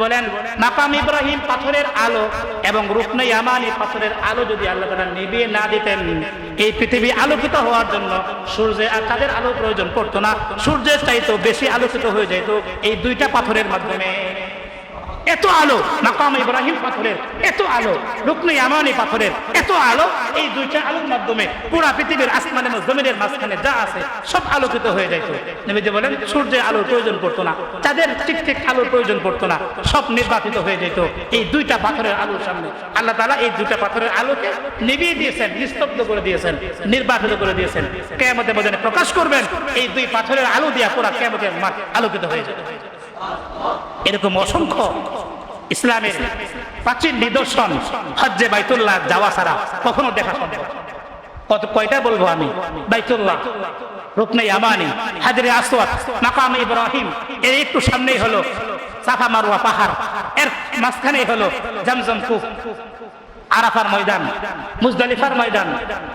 বলেন মাকাম ইব্রাহিম পাথরের আলো এবং রুকনে ইয়ামানি পাথরের আলো যদি আল্লাহ তাআলা নিভিয়ে না দিতেন, এই পৃথিবী আলোকিত হওয়ার জন্য সূর্যে আর তাদের আলো প্রয়োজন পড়তো না, সূর্যের চাইতেও বেশি আলোকিত হয়ে যেত এই দুইটা পাথরের মাধ্যমে। এত আলো মাকাম ইব্রাহিম পাথরের, এত আলো রুকনে ইয়ামানি পাথরের, এত আলো, এই দুইটা আলোর মাধ্যমে পুরা পৃথিবীর আসমান এবং জমিনের মাঝখানে যা আছে সব আলোকিত হয়ে যেত। নবীজি বলেন সূর্যের আলোর প্রয়োজন পড়তো না, তাদের ঠিক আলোর প্রয়োজন পড়তো না, সব নির্বাপিত হয়ে যেত এই দুইটা পাথরের আলোর সামনে। আল্লাহ তাআলা এই দুইটা পাথরের আলোকে নিভিয়ে দিয়েছেন, নিস্তব্ধ করে দিয়েছেন, নির্বাপিত করে দিয়েছেন। কিয়ামতের ময়দানে প্রকাশ করবেন এই দুই পাথরের আলো দিয়া পুরা কিয়ামতের মাঠ আলোকিত হয়ে যাবে। এরকম অসংখ্য ইসলামের প্রাচীন নিদর্শন হজ্জে বাইতুল্লাহ যাওয়া ছাড়া কখনো দেখা সম্ভব। কয়টা বলবো আমি? বাইতুল্লাহ, রুকনে ইয়ামানি, হাজরে আসওয়াদ, মাকাম ইব্রাহিম, এর একটু সামনেই হলো সাফা মারওয়া পাহাড়, এর মাঝখানেই হলো জমজম কূপ, আরাফার ময়দান, মুজদালিফার ময়দান,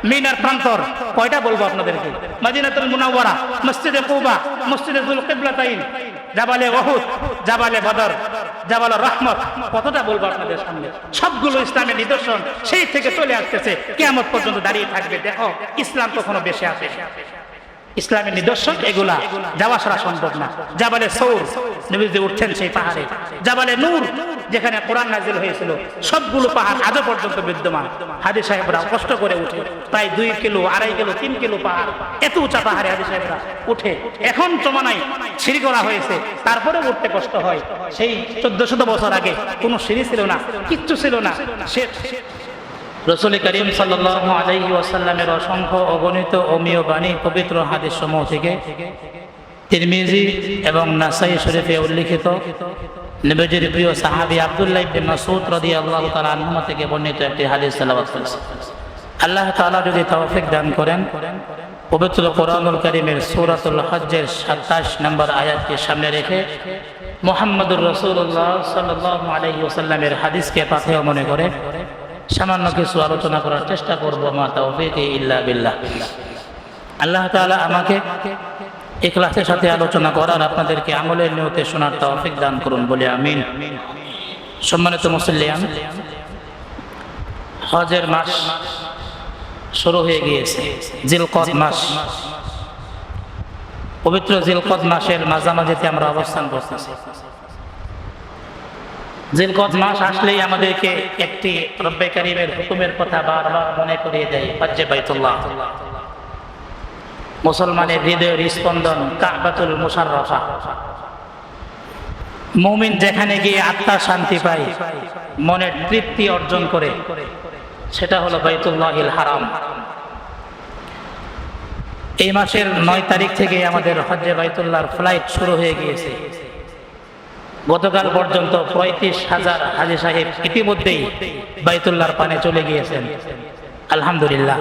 মিনার প্রান্তর। কয়টা বলবো আপনাদেরকে? মদিনাতুল মুনাওয়ারা, মসজিদে কুবা, মসজিদে যুল কিবলাতাইন, জাবালে ওহুদ, জাবালে বদর, জাবালে রহমত। কতটা বলবো আপনাদের সামনে? সবগুলো ইসলামের নিদর্শন সেই থেকে চলে আসতেছে, কিয়ামত পর্যন্ত দাঁড়িয়ে থাকবে। দেখো ইসলাম কখনো বেশি আসে, ইসলামের নিদর্শন এগুলা যাওয়া ছাড়া সম্ভব না। জাবালে সৌর, নবীজি উঠছেন সেই পাহাড়ে। জাবালে নূর, যেখানে কোরআন নাযিল হয়েছিল, সবগুলো পাহাড় আজও পর্যন্ত বিদ্যমান। হাজী সাহেবরা কষ্ট করে উঠে, প্রায় 2 কিলো, 2.5 কিলো, 3 কিলো পাহাড়, এত উঁচা পাহাড়ে হাজী সাহেবরা উঠে। এখন জমানায় সিঁড়ি করা হয়েছে, তারপরে উঠতে কষ্ট হয়। সেই 1400 বছর আগে কোনো সিঁড়ি ছিল না, কিচ্ছু ছিল না। রাসূল করিম সাল্লাল্লাহু আলাইহি ওয়াসাল্লামের অসংখ্য অগণিত অমীয় বাণী পবিত্র হাদিস সমূহ থেকে তিরমিজি এবং নাসাই শরীফে উল্লিখিত নবীজির প্রিয় সাহাবী আব্দুল্লাহ ইবনে মাসউদ রাদিয়াল্লাহু তাআলা আনহু থেকে বর্ণিত একটি হাদিস তেলাওয়াত করেছি। আল্লাহ তাআলা যদি তৌফিক দান করেন, পবিত্র কোরআনুল কারীমের সূরাতুল হজ্জের 27 নম্বর আয়াতকে সামনে রেখে মুহাম্মদুর রাসূলুল্লাহ সাল্লাল্লাহু আলাইহি ওয়াসাল্লামের হাদিসকে পাথেয় মনে করে সামান্য কিছু আলোচনা করার চেষ্টা করব। মা তাওফীকি ইল্লা বিল্লাহ। আল্লাহ তাআলা আমাকে ইখলাসের সাথে আলোচনা করার, আপনাদেরকে আমলের নিয়তে শোনার তৌফিক দান করুন বলে আমিন। সম্মানিত মুসল্লিয়ান, হজের মাস শুরু হয়ে গিয়েছে, জিলকদ মাস। পবিত্র জিলকদ মাসের মাঝামাঝিতে আমরা অবস্থান করতেছি। জিলকদ মাস আসলেই আমাদেরকে একটি রব্বে কারীমের হুকুমের কথা বারবার মনে করিয়ে দেয়, হজ্জে বাইতুল্লাহ। মুসলমানের হৃদয়ের স্পন্দন কাবাতুল মুশাররফা। মুমিন যেখানে গিয়ে আত্মা শান্তি পায়, মনের তৃপ্তি অর্জন করে, সেটা হলো বাইতুল্লাহিল হারাম। এই মাসের 9 তারিখ থেকে আমাদের হজ্জে বাইতুল্লাহর ফ্লাইট শুরু হয়ে গিয়েছে। গতকাল পর্যন্ত 35,000 হাজী সাহেব ইতিমধ্যেই বাইতুল্লাহর পানে চলে গিয়েছেন, আলহামদুলিল্লাহ।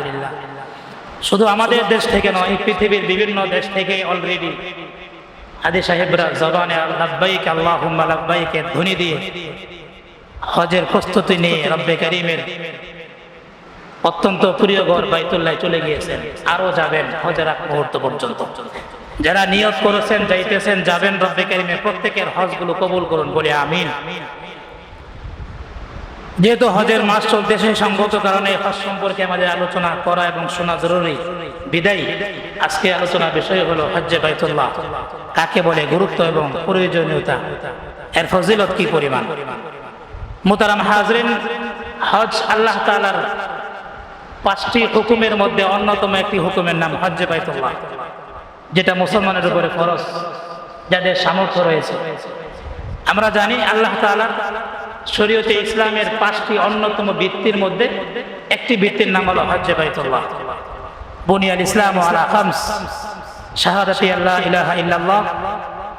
শুধু আমাদের দেশ থেকে নয়, পৃথিবীর বিভিন্ন দেশ থেকে অলরেডি হাজী সাহেবরা জবানে লাব্বাইক আল্লাহুম্মা লাব্বাইকের ধ্বনি দিয়ে হজের প্রস্তুতি নিয়ে রব্বে কারীমের অত্যন্ত প্রিয় ঘর বাইতুল্লাহ চলে গিয়েছেন, আরো যাবেন হজের আগ মুহূর্ত পর্যন্ত। যারা নিয়ত করেছেন, যাইতেছেন, যাবেন, রব্বে কারীমের প্রত্যেকের হজগুলো কবুল করুন বলে আমিন। যেহেতু হজের মাস চলতেছে, সঙ্গত কারণে হজ সম্পর্কে আমাদের আলোচনা করা এবং শোনা জরুরি। বিদায় আজকে আলোচনার বিষয় হলো হজ্জে বাইতুল্লাহ কাকে বলে, গুরুত্ব এবং প্রয়োজনীয়তা, এর ফজিলত কি পরিমাণ। মুহতারাম হাজরিন, হজ আল্লাহ তাআলার 5টি হুকুমের মধ্যে অন্যতম একটি হুকুমের নাম হজ্জে বাইতুল্লাহ, যেটা মুসলমানের উপরে ফরজ, যাদের সামর্থ্য রয়েছে। আমরা জানি আল্লাহ তাআলা শরীয়তে ইসলামের 5টি অন্যতম ভিত্তির মধ্যে একটি ভিত্তির নাম হলো হজ্জে বাইতুল্লাহ। বুনিয়াল ইসলামু আলা খামস, শাহাদাতি আল্লা ইলাহা ইল্লাল্লাহ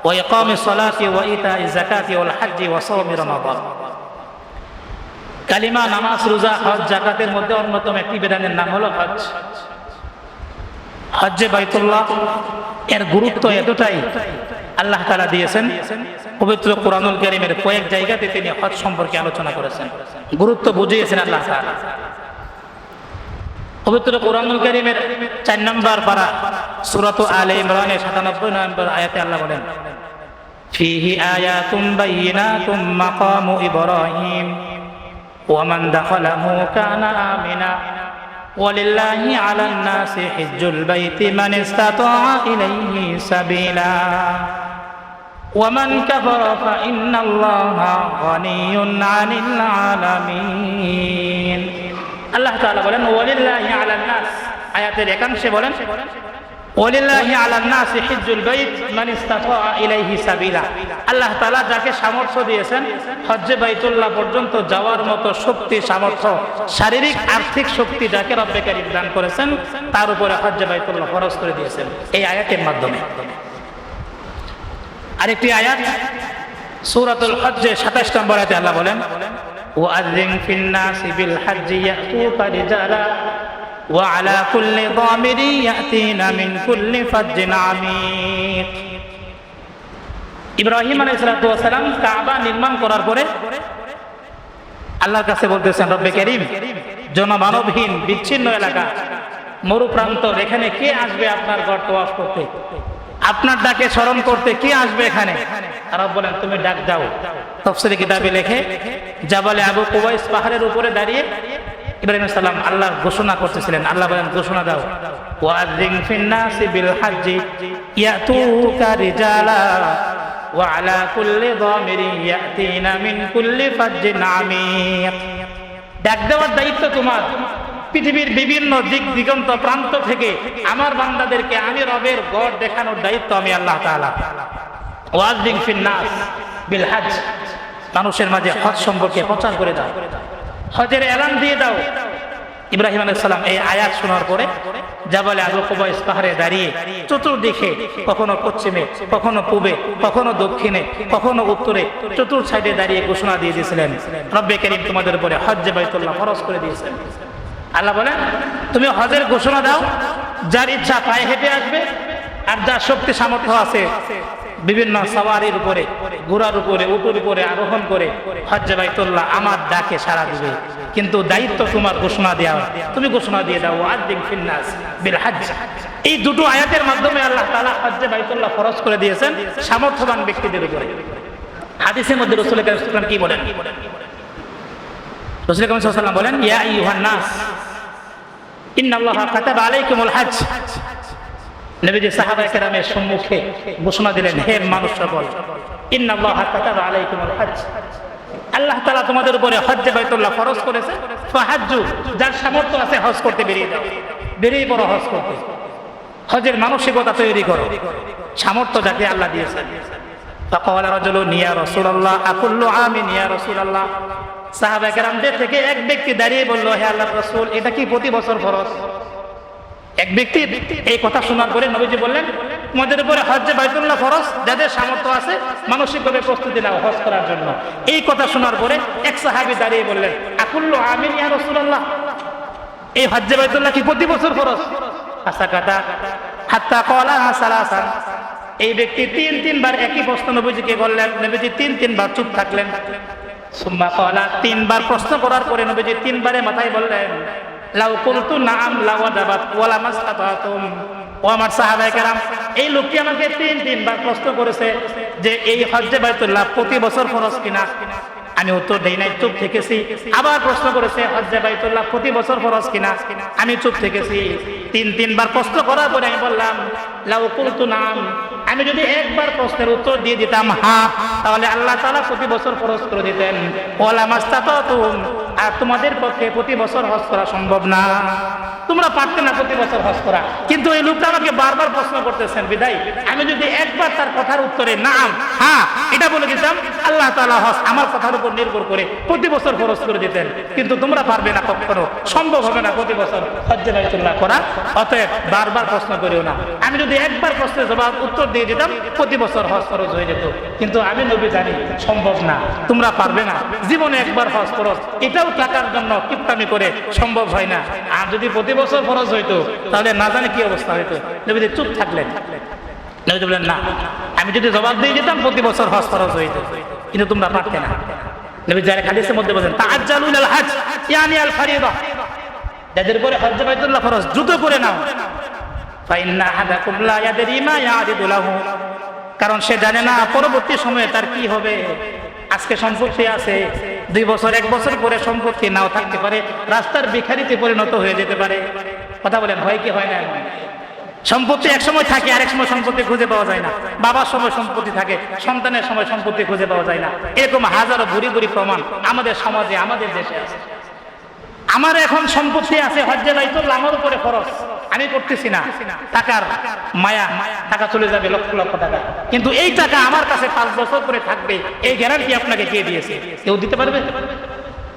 ওয়া ইকামিস সালাতি ওয়া ইতাইজ যাকাতি ওয়াল হজ্জি ওয়া সাওমি রমাদান। কালিমা, নামাজ, রোজা, হজ, যাকাতের মধ্যে অন্যতম একটি বিধানের নাম হলো হজ। হজ্জে বাইতুল্লাহ এর গুরুত্ব এতটাই আল্লাহ তাআলা দিয়েছেন, পবিত্র কোরআনুল কারীমের কয়েক জায়গাতে তিনি হজ সম্পর্কে আলোচনা করেছেন, গুরুত্ব বুঝিয়েছেন আল্লাহ তাআলা। পবিত্র কোরআনুল কারীমের 4 নম্বর পারা সূরা আলে ইমরানের 97 নম্বর আয়াতে আল্লাহ বলেন, ফীহি আয়াতুম বাইয়িনাতুম মাকামু ইব্রাহিম ওয়া মান দাখালাহু কানা আমিনা ওয়ালিল্লাহি আলান নাসি হিজ্জুল বাইতি মান ইসতাতাআ ইলাইহি সাবিলা ওয়া মান কাফারা ফা ইন্নাল্লাহা গানিয়্যুন আনিল আলামিন। আল্লাহ তাআলা বলেন ওয়ালিল্লাহি আলান নাস, আয়াতের একাংশে বলেন ওয়ালিল্লাহি আলান নাসি হিজ্জুল বাইত মান ইসতাতাআ ইলাইহি সাবিলা। আল্লাহ তাআলা যাকে সামর্থ্য দিয়েছেন হজ্জে বাইতুল্লাহ পর্যন্ত যাওয়ার মতো শক্তি, সামর্থ্য, শারীরিক আর্থিক শক্তি যাকে রব্বে কারীম দান করেছেন তার উপরে হজ্জে বাইতুল্লাহ ফরজ করে দিয়েছেন এই আয়াতের মাধ্যমে। আরেকটি আয়াত সূরাতুল হজ্জে 27 নম্বর আয়াতে আল্লাহ বলেন ওয়াআযিন ফিন নাসি বিল হজ্জি ইয়াতুকা রিজালা ওয়া আলা কুল্লি দামিরি ইয়াতিনা মিন কুল্লি ফাজ্জিন আমিক। ইব্রাহিম আলাইহিস সালাম কাবা নির্মাণ করার পরে আল্লাহর কাছে বলতেছেন রব্বে কারীম, জনমানবহীন বিচ্ছিন্ন এলাকা, মরুপ্রান্ত, এখানে কে আসবে আপনার ঘর তওয়াফ করতে, আপনার ডাকে স্মরণ করতে কে আসবে এখানে? রব বলেন তুমি ডাক দাও। তাফসীরে কিতাবে লেখে জাবালে আবু কুবাইস পাহাড়ের উপরে দাঁড়িয়ে ইব্রাহিম আলাইহিস সালাম আল্লাহর ঘোষণা করতেছিলেন। আল্লাহ বলেন ঘোষণা দাও ওয়াআযিন ফিন নাসি বিল হজ্জি ইয়াতুকা রিজালা ওয়া আলা কুল্লি দামিরি ইয়াতিনা মিন কুল্লি ফাজ্জিন আমিক। ডাক দেওয়ার দায়িত্ব তোমার। পৃথিবীর বিভিন্ন দিক দিগন্ত প্রান্ত থেকে আমার বান্দাদেরকে আমি রবের গড় দেখানোর দায়িত্ব আমি আল্লাহ তাআলা। ওয়াআযিন ফিন নাস বিল হজ্জ, মানুষের মাঝে হজ সম্পর্কে প্রচার করে দাও, হজের এলান দিয়ে দাও। ইব্রাহিম আলাইহিস সালাম এই আয়াত শোনার পরে জাবালে আবু কুবাইস পাহাড়ে দাঁড়িয়ে চতুর্দিকে, কখনো পশ্চিমে, কখনো পূবে, কখনো দক্ষিণে, কখনো উত্তরে, চতুর সাইডে দাঁড়িয়ে ঘোষণা দিয়ে দিয়েছিলেন রব্বে কারীম তোমাদের উপরে হজ্জে বাইতুল্লাহ ফরজ করে দিয়েছেন। আল্লাহ বলেন তুমি হজের ঘোষণা দাও, যার ইচ্ছা পায়ে হেঁটে আসবে, আর যার শক্তি সামর্থ্য আছে বিভিন্ন সাওয়ারির উপরে, ঘোড়ার উপরে, উটের উপরে আরোহণ করে হজ্জে বাইতুল্লাহ আমার ডাকে সাড়া দিবে। কিন্তু দায়িত্ব তোমার ঘোষণা দেওয়া, তুমি ঘোষণা দিয়ে দাও ওয়াআযিন ফিন নাস বিল হজ্জ। এই দুটো আয়াতের মাধ্যমে আল্লাহ তাআলা হজ্জে বাইতুল্লাহ ফরজ করে দিয়েছেন সামর্থ্যবান ব্যক্তিদের উপরে। হাদিসের মধ্যে রাসূল কারীম সাল্লাল্লাহু আলাইহি ওয়াসাল্লাম কি বলেন? রাসূল কারীম সাল্লাল্লাহু আলাইহি ওয়াসাল্লাম বলেন ইয়া আইয়ুহান নাস ইন্নাল্লাহা কাতাবা আলাইকুমুল হজ্জ। নবীজি সাহাবায়ে কেরামের সম্মুখে ঘোষণা দিলেন হে মানুষ সকল, ইন্নাল্লাহা কাতাবা আলাইকুমুল হজ্জ, আল্লাহ তাআলা তোমাদের উপরে হজ্জে বাইতুল্লাহ ফরজ করেছে। ফাহাজ্জু, যার সামর্থ্য আছে হজ করতে বেরিয়ে যাও, বেরিয়ে পড়ো হজ করতে। হজের মানসিকতা তৈরি করো, সামর্থ্য যাকে আল্লাহ দিয়েছেন। ফাকালা রাজুলুন ইয়া রাসূলুল্লাহ আকুল্লু আমিন ইয়া রাসূলুল্লাহ। সাহাবায়ে কেরামদের থেকে এক ব্যক্তি দাঁড়িয়ে বলল হে আল্লাহর রাসূল, এটা কি প্রতি বছর ফরজ? এক ব্যক্তি এই কথা শোনার পরে নবীজি বললেন তোমাদের উপরে হজ্জে বাইতুল্লাহ ফরজ, যাদের সামর্থ্য আছে মানসিকভাবে প্রস্তুতি নাও হজ করার জন্য। এই কথা শোনার পরে এক সাহাবী দাঁড়িয়ে বললেন আকুল্লু আমিন ইয়া রাসূলুল্লাহ, এই হজ্জে বাইতুল্লাহ কি প্রতি বছর ফরজ? আসাকাতা হাত্তা ক্বালা সালাসান। এই ব্যক্তি তিনবার একই প্রশ্ন নবীজিকে বললেন, নবীজি তিনবার চুপ থাকলেন। সুম্মা ক্বালা, তিনবার প্রশ্ন করার পরে নবীজি তিনবারে মাথায় বললেন লাউ কুলতু নাআম লাওয়াজাবাত ওয়ালা মাসতাতাতুম। ও আমার সাহাবায়ে কেরাম, এই লোকটি আমাকে তিনবার প্রশ্ন করেছে যে এই হজ্জে বাইতুল্লাহ প্রতি বছর ফরজ কিনা। আমি উত্তর দেই নাই, চুপ থেকেছি। আবার প্রশ্ন করেছে হজ্জে বাইতুল্লাহ প্রতি বছর ফরজ কিনা, আমি চুপ থেকেছি। তিনবার প্রশ্ন করার পরে আমি বললাম লাউ কুলতু নাআম, আমি যদি একবার প্রশ্নের উত্তর দিয়ে দিতাম হ্যাঁ, তাহলে আল্লাহ তাআলা প্রতি বছর ফরজ করে দিতেন। ওয়ালা মাসতাতাতুম, আর তোমাদের পক্ষে প্রতি বছর হজ করা সম্ভব না, তোমরা পারতে না প্রতি বছর হজ করা। কিন্তু এই লোকটা আমাকে বারবার প্রশ্ন করতেছেন, বিদায় আমি যদি একবার তার কথার উত্তরে নাম হ্যাঁ এটা বলে দিতাম, আল্লাহ তাআলা হজ আমার কথার উপর নির্ভর করে প্রতি বছর ফরজ করে দিতেন। কিন্তু তোমরা পারবে না, কখনো সম্ভব হবে না প্রতি বছর হজ্জে বাইতুল্লাহ করা। অতএব বারবার প্রশ্ন করিও না। আমি যদি একবার প্রশ্নের জবাব উত্তর দিয়ে দিতাম প্রতি বছর হজ ফরজ হয়ে যেত। কিন্তু আমি নবী জানি সম্ভব না, তোমরা পারবে না, জীবনে একবার হজ ফরজ, এটাও টাকার জন্য কিপটামি করে সম্ভব হয় না। আর যদি প্রতি বছর ফরজ হইতো তাহলে না জানি কি অবস্থা হইতো। নবী চুপ থাকলেন। নবী বললেন না, আমি যদি জবাব দিয়ে যেতাম প্রতি বছর হজ ফরজ হইতো, কিন্তু তোমরা পারতে না। নবী যারা হাদিসের মধ্যে বলেন তাআজ্জালুল হজ ইয়ানি আল ফরিদা, যাদের উপরে হজ্জে বাইতুল্লাহ ফরজ দ্রুত করে নাও। ফাইন্না আহাদাকুম লা ইয়াদরি মা ইয়াদিদু লাহু, কারণ সে জানে না পরবর্তী সময়ে তার কি হবে। আজকে সম্পত্তি আছে, 2 বছর 1 বছর পরে সম্পত্তি নাও থাকতে পারে, রাস্তার ভিখারিতে পরিণত হয়ে যেতে পারে। কথা বলেন, হয় কি হয় না? সম্পত্তি এক সময় থাকে, আরেক সময় সম্পত্তি খুঁজে পাওয়া যায় না। বাবার সময় সম্পত্তি থাকে, সন্তানের সময় সম্পত্তি খুঁজে পাওয়া যায় না। এরকম হাজারো ভুরি ভুরি প্রমাণ আমাদের সমাজে, আমাদের দেশে আছে। আমার এখন সম্পত্তি আছে, হজ্জে বাইতুল্লাহ আমার উপরে খরচ, আমি করতেছি না, টাকার মায়া, টাকা চলে যাবে লক্ষ লক্ষ টাকা, কিন্তু এই টাকা আমার কাছে 5 বছর পরে থাকবে, এই গ্যারান্টি আপনাকে কে দিয়েছে? কেউ দিতে পারবে?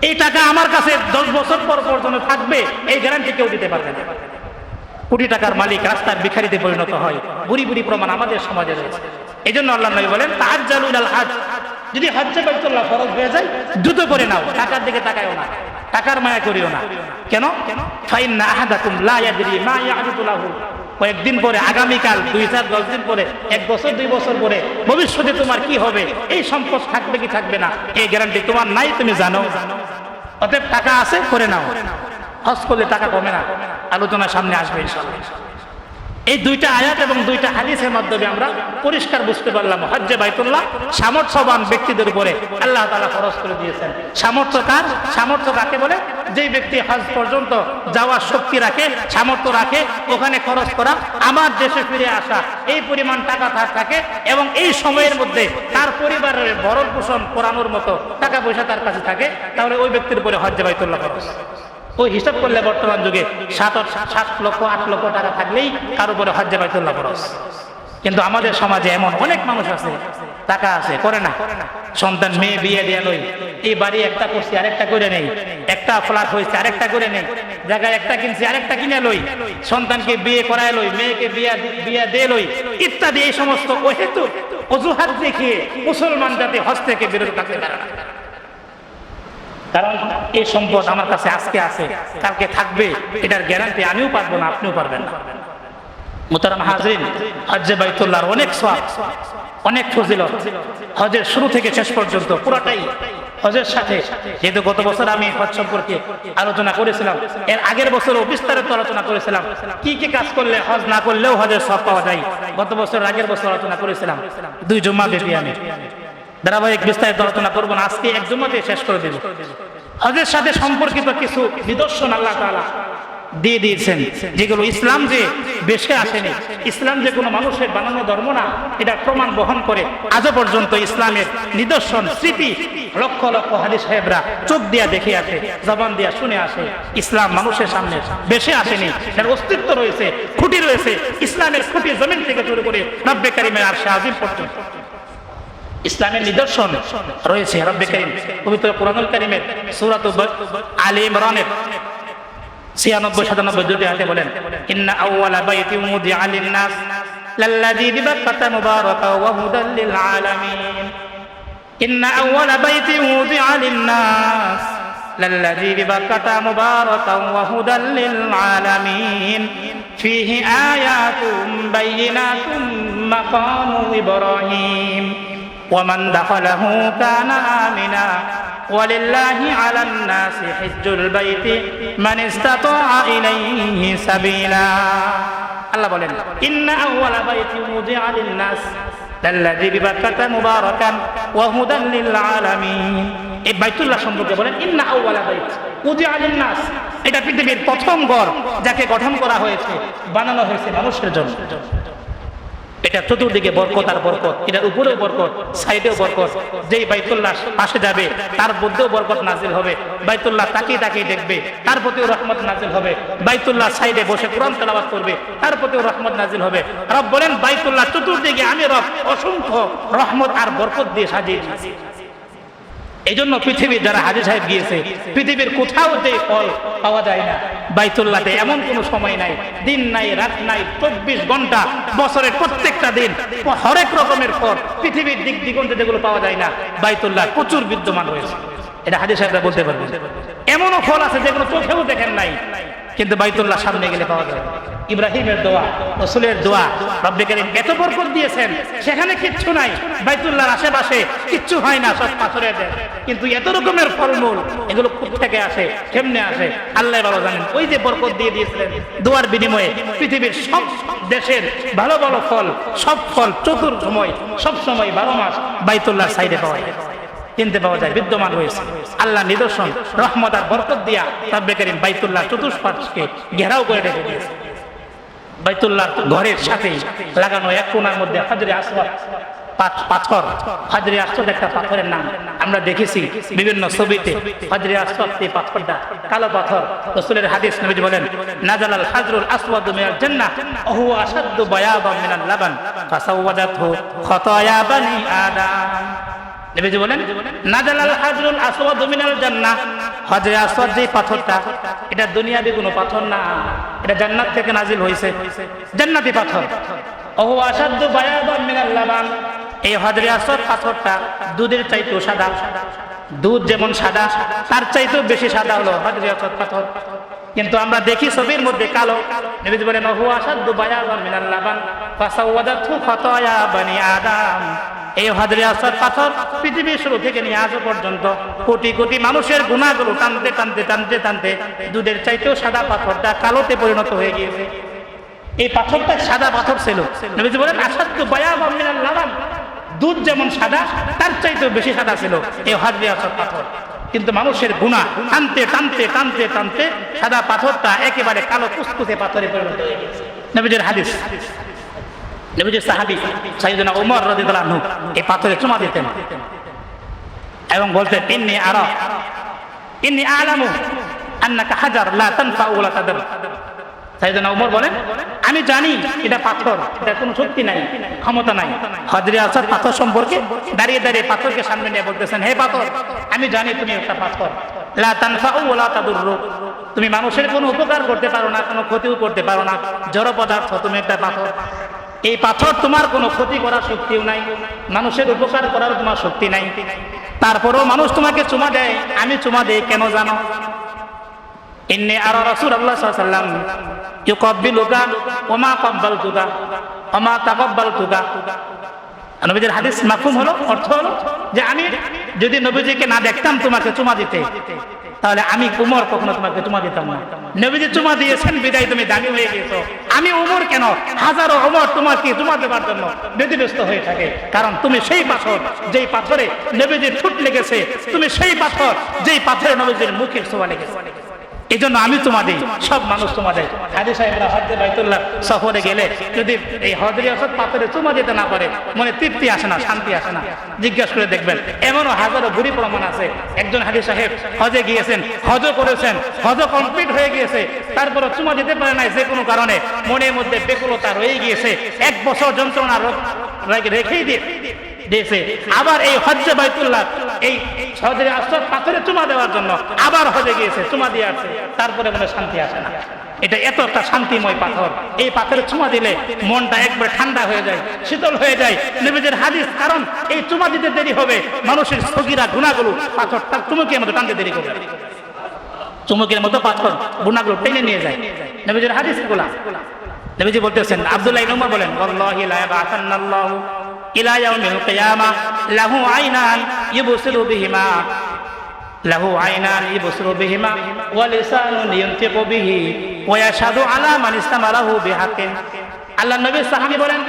এই টাকা আমার কাছে 10 বছর পর পর্যন্ত থাকবে, এই গ্যারান্টি কেউ দিতে পারবে না। কোটি টাকার মালিক রাস্তার ভিখারিতে পরিণত হয়, বুড়ি বুড়ি প্রমাণ আমাদের সমাজে রয়েছে। এই জন্য আল্লাহ নবী বলেন, তাআজ্জালু ইলাল হজ, যদি হজ্জে বাইতুল্লাহ ফরজ হয়ে যায় দ্রুত করে নাও, টাকার দিকে তাকায়ও না, টাকার মায়া করিও না। কেন? ফাইন্না আহাদাকুম লা ইয়াদরি মা ইয়াহদুতু লাহু, কয়েকদিন পরে, আগামীকাল, 2, 4, 10 দিন পরে, 1 বছর 2 বছর পরে ভবিষ্যতে তোমার কি হবে, এই সম্পদ থাকবে কি থাকবে না, এই গ্যারান্টি তোমার নাই, তুমি জানো। অতএব টাকা আছে, করে নাও। হজ করলে টাকা কমে না, আলোচনা সামনে আসবে ইনশাআল্লাহ। এই 2টা আয়াত এবং 2টা হাদিসের মাধ্যমে আমরা পরিষ্কার বুঝতে পারলাম হজ্জে বাইতুল্লাহ সামর্থ্যবান ব্যক্তিদের উপরে আল্লাহ তাআলা ফরজ করে দিয়েছেন। সামর্থ্য কার? সামর্থ্য কাকে বলে? যেই ব্যক্তি হজ পর্যন্ত যাওয়ার শক্তি রাখে, সামর্থ্য রাখে, ওখানে খরচ করা, আমার দেশে ফিরে আসা, এই পরিমাণ টাকা তার থাকে এবং এই সময়ের মধ্যে তার পরিবারের ভরণ পোষণ করানোর মতো টাকা পয়সা তার কাছে থাকে, তাহলে ওই ব্যক্তির উপরে হজ্জে বাইতুল্লাহ ফরজ। ওই হিসাব করলে বর্তমান যুগে 7 লক্ষ 8 লক্ষ টাকা থাকলেই কার উপরে হজ্জে বাইতুল্লাহ ফরজ। কিন্তু আমাদের সমাজে এমন অনেক মানুষ আছে, টাকা আছে, করে না। সন্তান মেয়ে বিয়ে দিয়ে লই, এই বাড়ি একটা করছি আরেকটা করে নেই, একটা ফ্ল্যাট হয়েছে আরেকটা করে নেই, জায়গায় একটা কিনছি আরেকটা কিনে লই, সন্তানকে বিয়ে করায় লই, মেয়েকে বিয়ে দিয়ে লই ইত্যাদি। এই সমস্ত অহেতুক অজুহাত দেখিয়ে মুসলমান যাতে হজ থেকে বিরত থাকতে পারে না। কারণ এই সম্পদ আমার কাছে আজকে আছে, কালকে থাকবে, এটার গ্যারান্টি আমিও পারবো না, আপনিও পারবেন না। মুহতারাম হাজরিন, হজ্জে বাইতুল্লাহর অনেক সওয়াব, অনেক ফজিলত। হজের শুরু থেকে শেষ পর্যন্ত পুরোটাই হজের সাথে, যেহেতু গত বছর আমি হজ সম্পর্কে আলোচনা করেছিলাম, এর আগের বছরও বিস্তারিত আলোচনা করেছিলাম কি কি কাজ করলে হজ না করলেও হজের সওয়াব পাওয়া যায়। গত বছর, আগের বছর আলোচনা করেছিলাম, 2 জুমা ব্যাপী। আমি ধারাবাহিক বিস্তারিত আলোচনা করবো না, আজকে 1 জুমাতে শেষ করে দেব। হজের সাথে সম্পর্কিত কিছু নিদর্শন আল্লাহ তাআলা দিয়ে দিয়েছেন, যেগুলো ইসলাম যে বেশে আসেনি, ইসলাম যে কোনো মানুষের বানানো ধর্ম না, এটা প্রমাণ বহন করে। আজও পর্যন্ত ইসলামের নিদর্শন, স্মৃতি লক্ষ লক্ষ হাদিস সাহেবরা চোখ দিয়া দেখে আসে, জবান দিয়া শুনে আসে। ইসলাম মানুষের সামনে বেশে আসেনি, এর অস্তিত্ব রয়েছে, খুঁটি রয়েছে। ইসলামের খুঁটি জমিন থেকে শুরু করে রব্বে কারীমের আরশে আজিম পর্যন্ত ইসলামের নিদর্শন রয়েছে। রব্বে কারীম পবিত্র কুরআনুল কারীমের সূরা আলে ইমরানের 96-97 দুটি আয়াতে বলেন, ইন্না আউওয়ালা বাইতিন মুদিআ লিন-নাস লাল্লাযী বিবাক্কাতা মুবারাকান ওয়া হুদাল লিল আলামিন। ইন্না আউওয়ালা বাইতিন মুদিআ লিন-নাস লাল্লাযী বিবাক্কাতা মুবারাকান ওয়া হুদাল লিল আলামিন ফীহি আয়াতুম বায়্যিনাতুম মাকামু ইব্রাহিম ওয়া মান দাখালাহু কানা আমিনা ওয়ালিল্লাহি আলান নাসি হিজ্জুল বাইতি মান ইসতাতাআ ইলাইহি সাবিলা। আল্লাহ বলেন, ইন্না আউওয়ালা বাইতিন মুদিআ লিন-নাস লাল্লাযী বিবাক্কাতা মুবারাকান ওয়া হুদাল লিল আলামিন। এই বাইতুল্লাহ সম্পর্কে বলেন, ইন্না আউওয়ালা বাইত মুদিআ লিন-নাস, এটা পৃথিবীর প্রথম ঘর যাকে গঠন করা হয়েছে, বানানো হয়েছে মানুষের জন্য। এটা চতুর্দিকে বরকত আর বরকত, এটার উপরেও বরকত, সাইডেও বরকত। যেই বাইতুল্লাহ পাশে যাবে তার মধ্যেও বরকত নাজিল হবে। বাইতুল্লাহ তাকিয়ে তাকিয়ে দেখবে, তার প্রতিও রহমত নাজিল হবে। বাইতুল্লাহ সাইডে বসে কোরআন তেলাওয়াত করবে, তার প্রতিও রহমত নাজিল হবে। রব বলেন, বাইতুল্লাহ চতুর্দিকে আমি রব অসংখ্য রহমত আর বরকত দিয়ে সাজিয়ে দিয়েছি। এই জন্য পৃথিবীর যারা হাজী সাহেব গিয়েছে, পৃথিবীর কোথাও যে ফল পাওয়া যায় না, বাইতুল্লাহতে এমন কোনো সময় নাই, দিন নাই, রাত নাই, 24 ঘন্টা, বছরের প্রত্যেকটা দিন হরেক রকমের ফল পৃথিবীর দিক দিগন্তে যেগুলো পাওয়া যায় না, বাইতুল্লাহ প্রচুর বিদ্যমান রয়েছে। এটা হাজী সাহেবরা বলতে পারবেন। এমনও ফল আছে যেগুলো চোখেও দেখেন নাই, কিন্তু বাইতুল্লাহ সামনে গেলে পাওয়া যায়। ইব্রাহিমের দোয়া, রাসূলের দোয়া, রব্বে কারীম এত বরকত দিয়েছেন, সেখানে কিচ্ছু নাই, বাইতুল্লাহর আশেপাশে কিচ্ছু হয় না, সব পাথরের দেশ, কিন্তু এত রকমের ফলমূল, এগুলো কোথা থেকে আসে, কেমনে আসে, আল্লাহ ভালো জানেন। ওই যে বরকত দিয়ে দিয়েছিলেন দোয়ার বিনিময়ে, পৃথিবীর সব দেশের ভালো ভালো ফল, সব ফল চতুর্সময়, সব সময় 12 মাস বাইতুল্লাহর সাইডে পাওয়া যায়, কিনতে পাওয়া যায়, বিদ্যমান রয়েছে। আল্লাহ নিদর্শন রহমত আর বরকত দিয়া রব্বে কারীম বাইতুল্লাহ চতুষ্পার্শ্বকে ঘেরাও করে রেখে দিয়েছে। বাইতুল্লাহ ঘরের সাথেই লাগানো এক কোণার মধ্যে হাজরে আসওয়াদ পাথর। হাজরে আসওয়াদ একটা পাথরের নাম, আমরা দেখেছি বিভিন্ন ছবিতে। হাজরে আসওয়াদ এই পাথরটা কালো পাথর। রাসূলের হাদিস, নবীজি বলেন নাজালাল হাজরুল আসওয়াদ মিনাল জান্নাহ ওয়া হুয়া আশাদ্দু বায়াদান মিনাল লাবান ফাসাওয়াদাতহু খাতায়া বানি আদম। নবীজি বলেন নাজালাল হাজরুল আসওয়াদ মিনাল জান্নাহ, হাজরে আসওয়াদ যে পাথরটা, এটা দুনিয়াবি কোনো পাথর না, এটা জান্নাত থেকে নাজিল হয়েছে, জান্নাতি পাথর। ওহু আসাদ্দু বায়াদান মিনাল লাবান, এই হাজরে আসওয়াদ পাথরটা দুধের চাইতেও সাদা। দুধ যেমন সাদা, তার চাইতেও বেশি সাদা হলো হাজরে আসওয়াদ পাথর। কিন্তু আমরা দেখি ছবির মধ্যে কালো। নবীজি বলেন ওহু আসাদ্দু বায়াদান মিনাল লাবান ফাসাওয়াদাতহু খাতায়া বানি আদম। এই হাজরে আসওয়াদ পাথর পৃথিবীর শুরু থেকে নিয়ে আজ পর্যন্ত কোটি কোটি মানুষের গুনাহগুলো টানতে টানতে টানতে টানতে দুধের চাইতেও সাদা পাথরটা কালোতে পরিণত হয়ে গিয়েছে। এই পাথরটা সাদা পাথর ছিল। নবীজি বলেন আসাদ্দু বায়াদান মিনাল লাবান, দুধ যেমন সাদা তার চাইতেও বেশি সাদা ছিল এই হাজরে আসওয়াদ পাথর। কিন্তু মানুষের গুনাহ টানতে টানতে টানতে টানতে সাদা পাথরটা একেবারে কালো কুচকুচে পাথরে পরিণত হয়ে গেছে। নবীজির হাদিস, নবীজির সাহাবী সাইয়েদনা ওমর রাদিয়াল্লাহু আনহু এই পাথরে চুমা দিতেন এবং বলতেন ইন্নী আ'লামু আন্নাকা হাজার লা তানফা'ু ওয়া লা তাদুর। সাইয়েদনা ওমর বলেন আমি জানি এটা পাথর, এটা কোনো শক্তি নাই, ক্ষমতা নাই। হাজরে আসওয়াদ পাথর সম্পর্কে দাঁড়িয়ে দাঁড়িয়ে পাথরকে সামনে নিয়ে বলতেছেন, হে পাথর, আমি জানি তুমি একটা পাথর, লা তানফা'ু ওয়া লা তাদুর, তুমি মানুষের কোনো উপকার করতে পারো না, কোনো ক্ষতিও করতে পারো না, জড় পদার্থ, তুমি একটা পাথর। এই পাথর তোমার কোনো ক্ষতি করার শক্তিও নাই, মানুষের উপকার করার তোমার শক্তি নাই। তারপরেও মানুষ তোমাকে চুমা দেয়। আমি চুমা দেই কেন জানো? ইন্নী আরা রাসূলুল্লাহ সাল্লাল্লাহু আলাইহি ওয়াসাল্লাম ইউকাব্বিলুকা ওয়া মা ক্বাব্বালতুকা ওয়া মা তাকাব্বালতুকা। নবীজির হাদিস মাফহুম হলো, অর্থ হলো যে আমি যদি নবীজিকে না দেখতাম তোমাকে চুমা দিতে, তাহলে আমি উমর কখনো তোমাকে চুমা দিতাম না। নবীজি চুমা দিয়েছেন বিদায় তুমি দামি হয়ে গেছো। আমি উমর কেন, হাজারো উমর তোমাকে চুমা দেবার জন্য ব্যতিব্যস্ত হয়ে থাকে, কারণ তুমি সেই পাথর যেই পাথরে নবীজির ঠোঁট লেগেছে, তুমি সেই পাথর যেই পাথরে নবীজির মুখের ছোঁয়া লেগেছে। এই জন্য আমি তোমা দিই, সব মানুষ তোমা দেয়। হাজী সাহেবরা হজ্জে বাইতুল্লাহ সফরে গেলে যদি এই হাজরে আসওয়াদ পাথরে চুমা দিতে না পারে, মনে তৃপ্তি আসে না, শান্তি আসে না। জিজ্ঞাসা করে দেখবেন, এমনও হাজারো বুড়ি প্রমাণ আছে। একজন হাজী সাহেব হজে গিয়েছেন, হজও করেছেন, হজ কমপ্লিট হয়ে গিয়েছে, তারপরে চুমা দিতে পারে নাই যে কোনো কারণে, মনের মধ্যে বেকুলতা রয়ে গিয়েছে, 1 বছর যন্ত্রণা রেখেই দিয়েছে। আবার এই হজ্জে বাইতুল্লাহ এই হাজরে আসওয়াদ পাথরে চুমা দেওয়ার জন্য আবার হজে গিয়েছে, চুমা দিয়ে আসছে, তারপরে মনে শান্তি আসে না। এটা এত একটা শান্তিময় পাথর, এই পাথরে চুমা দিলে মনটা একবারে ঠান্ডা হয়ে যায়, শীতল হয়ে যায়। নবীজির হাদিস, কারণ এই চুমা দিতে দেরি হবে, মানুষের সগীরা গুনাহগুলো পাথরটা চুমুকের মতো টানতে দেরি করবে, চুমুকের মতো পাথর গুনাহগুলো টেনে নিয়ে যায়। নবীজির হাদিসগুলো নবীজি বলতেছেন, আব্দুল্লাহ ইবনে উমর বলেন, ওয়াল্লাহি লা ইয়াবাতান্নাল্লাহু ইলা ইয়াউমিল কিয়ামাহ লাহু আইনান ইবসিরু বিহিমা লাহু আইনান ইবসিরু বিহিমা ওয়া লিসানুন ইয়ানতিকু বিহি ওয়া ইয়াশহাদু আলা মান ইসতামালাহু বিহাক্কিন। আল্লাহর নবী সাহাবী বলেন,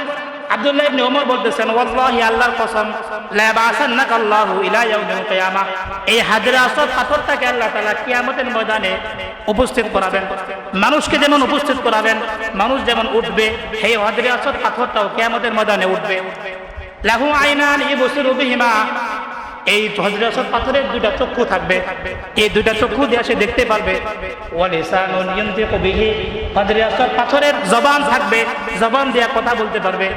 আব্দুল্লাহ ইবনে উমর বলতেছেন, ওয়াল্লাহি আল্লাহর কসম, লা ইয়াবাসান্নাকাল্লাহু ইলা ইয়াউমিল কিয়ামাহ, এই হাজরে আসওয়াদ পাথরটাকে আল্লাহ তাআলা কিয়ামতের ময়দানে উপস্থিত করাবেন। মানুষকে যেমন উপস্থিত করাবেন, মানুষ যেমন উঠবে, সেই হাজরে আসওয়াদ পাথরটাও কিয়ামতের ময়দানে উঠবে। লাহু আইনান ইবসিরু বিহিমা, এই হাজরে আসওয়াদ পাথরের 2টা চক্ষু থাকবে, এই 2টা চক্ষু দিয়ে সে দেখতে পারবে। ওয়া লিসানুন ইয়ানতিকু বিহি, হাজরে আসওয়াদ পাথরের জবান থাকবে, জবান দিয়ে কথা বলতে পারবে।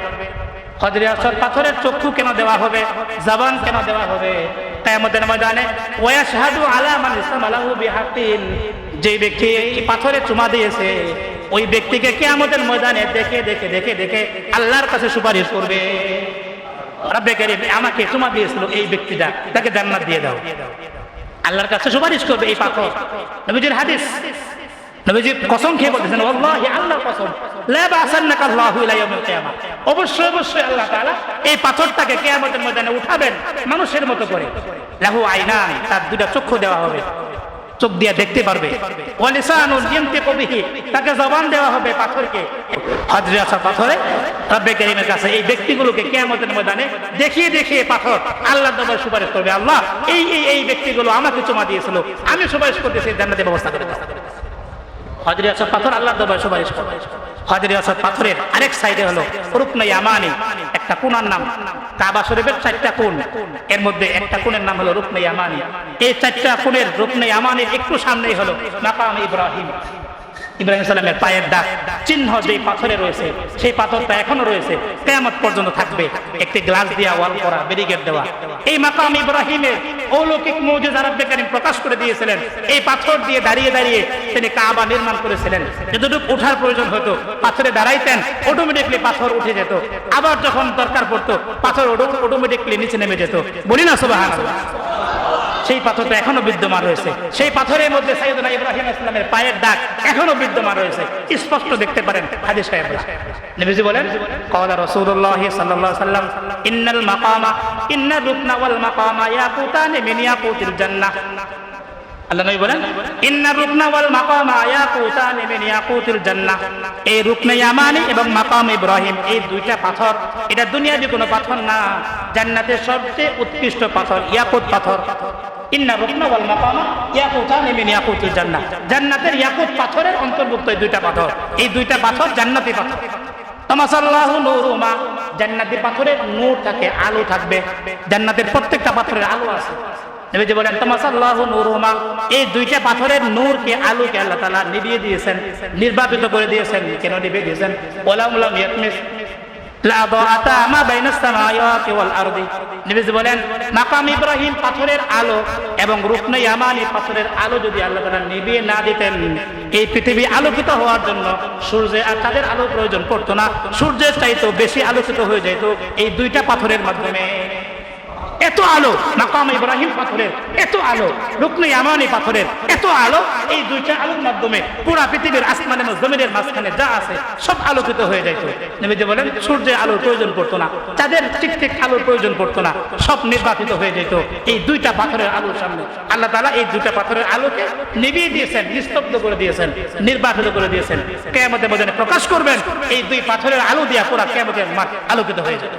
হাজরে আসওয়াদ পাথরের চক্ষু কেন দেওয়া হবে, জবান কেন দেওয়া হবে? কিয়ামতের ময়দানে ওয়া ইয়াশহাদু আলা মান ইসতামালাহু বিহাক্কিন, যে ব্যক্তি এই পাথরে চুমা দিয়েছে, ওই ব্যক্তিকে কিয়ামতের ময়দানে দেখে দেখে দেখে দেখে আল্লাহর কাছে সুপারিশ করবে, রব্বে কারীম আমাকে চুমা দিয়েছিল এই ব্যক্তিটা, তাকে জান্নাত দিয়ে দাও। আল্লাহর কাছে সুপারিশ করবে এই পাথর। নবীজির হাদিস, নবীজি কসম খেয়ে বলতেছেন, ওয়াল্লাহি আল্লাহর কসম, লা ইয়াবাসান্নাকাল্লাহু ইলা ইয়াউমিল কিয়ামাহ, অবশ্যই অবশ্যই আল্লাহ তাআলা এই পাথরটাকে কিয়ামতের ময়দানে উঠাবেন মানুষের মতো করে। লাহু আইনান, তার 2টা চক্ষু দেওয়া হবে। চোখ দিয়ে দেখতে পারবে, ওয়ালিসানুন ইয়ানতিকু বিহি, তাকে জবান দেওয়া হবে পাথরকে। হজরে আসওয়াদ পাথরে রব্বে কারীমের কাছে এই ব্যক্তিগুলোকে কিয়ামতের ময়দানে দেখিয়ে দেখিয়ে পাথর আল্লাহর দরবারে সুপারিশ করবে, আল্লাহ এই ব্যক্তিগুলো আমাকে চুমা দিয়েছিল, আমি সুপারিশ করতেছি জান্নাতের ব্যবস্থা করে দাও। হজরে আসওয়াদ পাথর আল্লাহর দরবারে সুপারিশ করবে। হজরে আসওয়াদ পাথরের আরেক সাইডে হলো রুকনে ইয়ামানি, একটা কোণার নাম। কাবা শরীফের 4টা কোণ, এর মধ্যে একটা কোণের নাম হলো রুকনে ইয়ামানি। এই 4টা কোণের রুকনে ইয়ামানির একটু সামনেই হলো মাকাম ইব্রাহিম, ইব্রাহিম সালামের পায়ের দাগ চিহ্ন যেই পাথরে রয়েছে, সেই পাথরটা এখনো রয়েছে, কিয়ামত পর্যন্ত থাকবে। একটি গ্লাস দিয়া ওয়াল করা, ব্যারিকেড দেওয়া। এই মাকাম ইব্রাহিমের অলৌকিক মুজিজা রব্বে কারীম প্রকাশ করে দিয়েছিলেন। এই পাথর দিয়ে দাঁড়িয়ে দাঁড়িয়ে তিনি কাবা নির্মাণ করেছিলেন। যতটুকু ওঠার প্রয়োজন হতো পাথরে দাঁড়াইতেন, অটোমেটিকলি পাথর উঠে যেত। আবার যখন দরকার পড়তো পাথর অটোমেটিকলি নিচে নেমে যেত। বলি না সুবহানাল্লাহ। সেই পাথরটা এখনো বিদ্যমান রয়েছে। সেই পাথরের মধ্যে সাইয়েদনা ইব্রাহিম ইসলামের পায়ের দাগ এখনো বিদ্যমান রয়েছে, স্পষ্ট দেখতে পারেন হাদিস সাহেবরা। নবীজি বলেন, ক্বালা রাসূলুল্লাহ সাল্লাল্লাহু আলাইহি ওয়াসাল্লাম, ইন্নাল মাকামা ইন্নার রুকনা ওয়াল মাকামা ইয়াকুতানি মিন ইয়াকুতিল জান্নাহ। আল্লাহ নবী বলেন, ইন্নার রুকনা ওয়াল মাকামা ইয়াকুতানি মিন ইয়াকুতিল জান্নাহ। এই রুকনে ইয়ামানি এবং মাকাম ইব্রাহিম, এই দুইটা পাথর, এটা দুনিয়াবি কোনো পাথর না, জান্নাতের সবচেয়ে উৎকৃষ্ট পাথর ইয়াকুত পাথর। ইন্নার রুকনা ওয়াল মাকামা ইয়াকুতানি মিন ইয়াকুতিল জান্নাহ, জান্নাতের ইয়াকুত পাথরের অন্তর্ভুক্ত এই দুইটা পাথর। এই দুইটা পাথর জান্নাতি পাথর। তামাসাল্লাহু নূরুমা, জান্নাতি পাথরের নূর থাকে, আলো থাকবে। জান্নাতের প্রত্যেকটা পাথরের আলো আছে। নবীজি বলেন, তামাসাল্লাহু নূরুমা, এই দুইটা পাথরের নূরকে, আলোকে আল্লাহ তাআলা নিভিয়ে দিয়েছেন, নির্বাপিত করে দিয়েছেন। কেন নিভিয়ে দিয়েছেন? ওয়ালাম ইয়াতমিস লা দাআতা মা বাইনাস সামাওয়াতি ওয়াল আরদি। নবীজি বলেন, মাকাম ইব্রাহিম পাথরের আলো এবং রুকনে ইয়ামানি পাথরের আলো যদি আল্লাহ তাআলা নিভিয়ে না দিতেন, এই পৃথিবী আলোকিত হওয়ার জন্য সূর্যে আর তাদের আলো প্রয়োজন পড়তো না, সূর্যের চাইতেও বেশি আলোকিত হয়ে যেত এই দুইটা পাথরের মাধ্যমে। এত আলো মাকাম ইব্রাহিম পাথরের, এত আলো রুকনে ইয়ামানি পাথরের, এত আলো, এই দুইটা আলোর মাধ্যমে পুরো পৃথিবীর আসমান এবং জমিনের মাঝখানে যা আছে সব আলোকিত হয়ে যেত। নবীজি বলেন, সূর্যের আলোর প্রয়োজন পড়তো না, চাঁদের টিকটিক আলোর প্রয়োজন পড়তো না, সব নির্বাপিত হয়ে যেত এই দুইটা পাথরের আলোর সামনে। আল্লাহ তাআলা এই দুইটা পাথরের আলোকে নিভিয়ে দিয়েছেন, নিস্তব্ধ করে দিয়েছেন, নির্বাপিত করে দিয়েছেন। কিয়ামতের ময়দানে প্রকাশ করবেন, এই দুই পাথরের আলো দিয়া পুরো কিয়ামতের মাঠ আলোকিত হয়ে যাবে।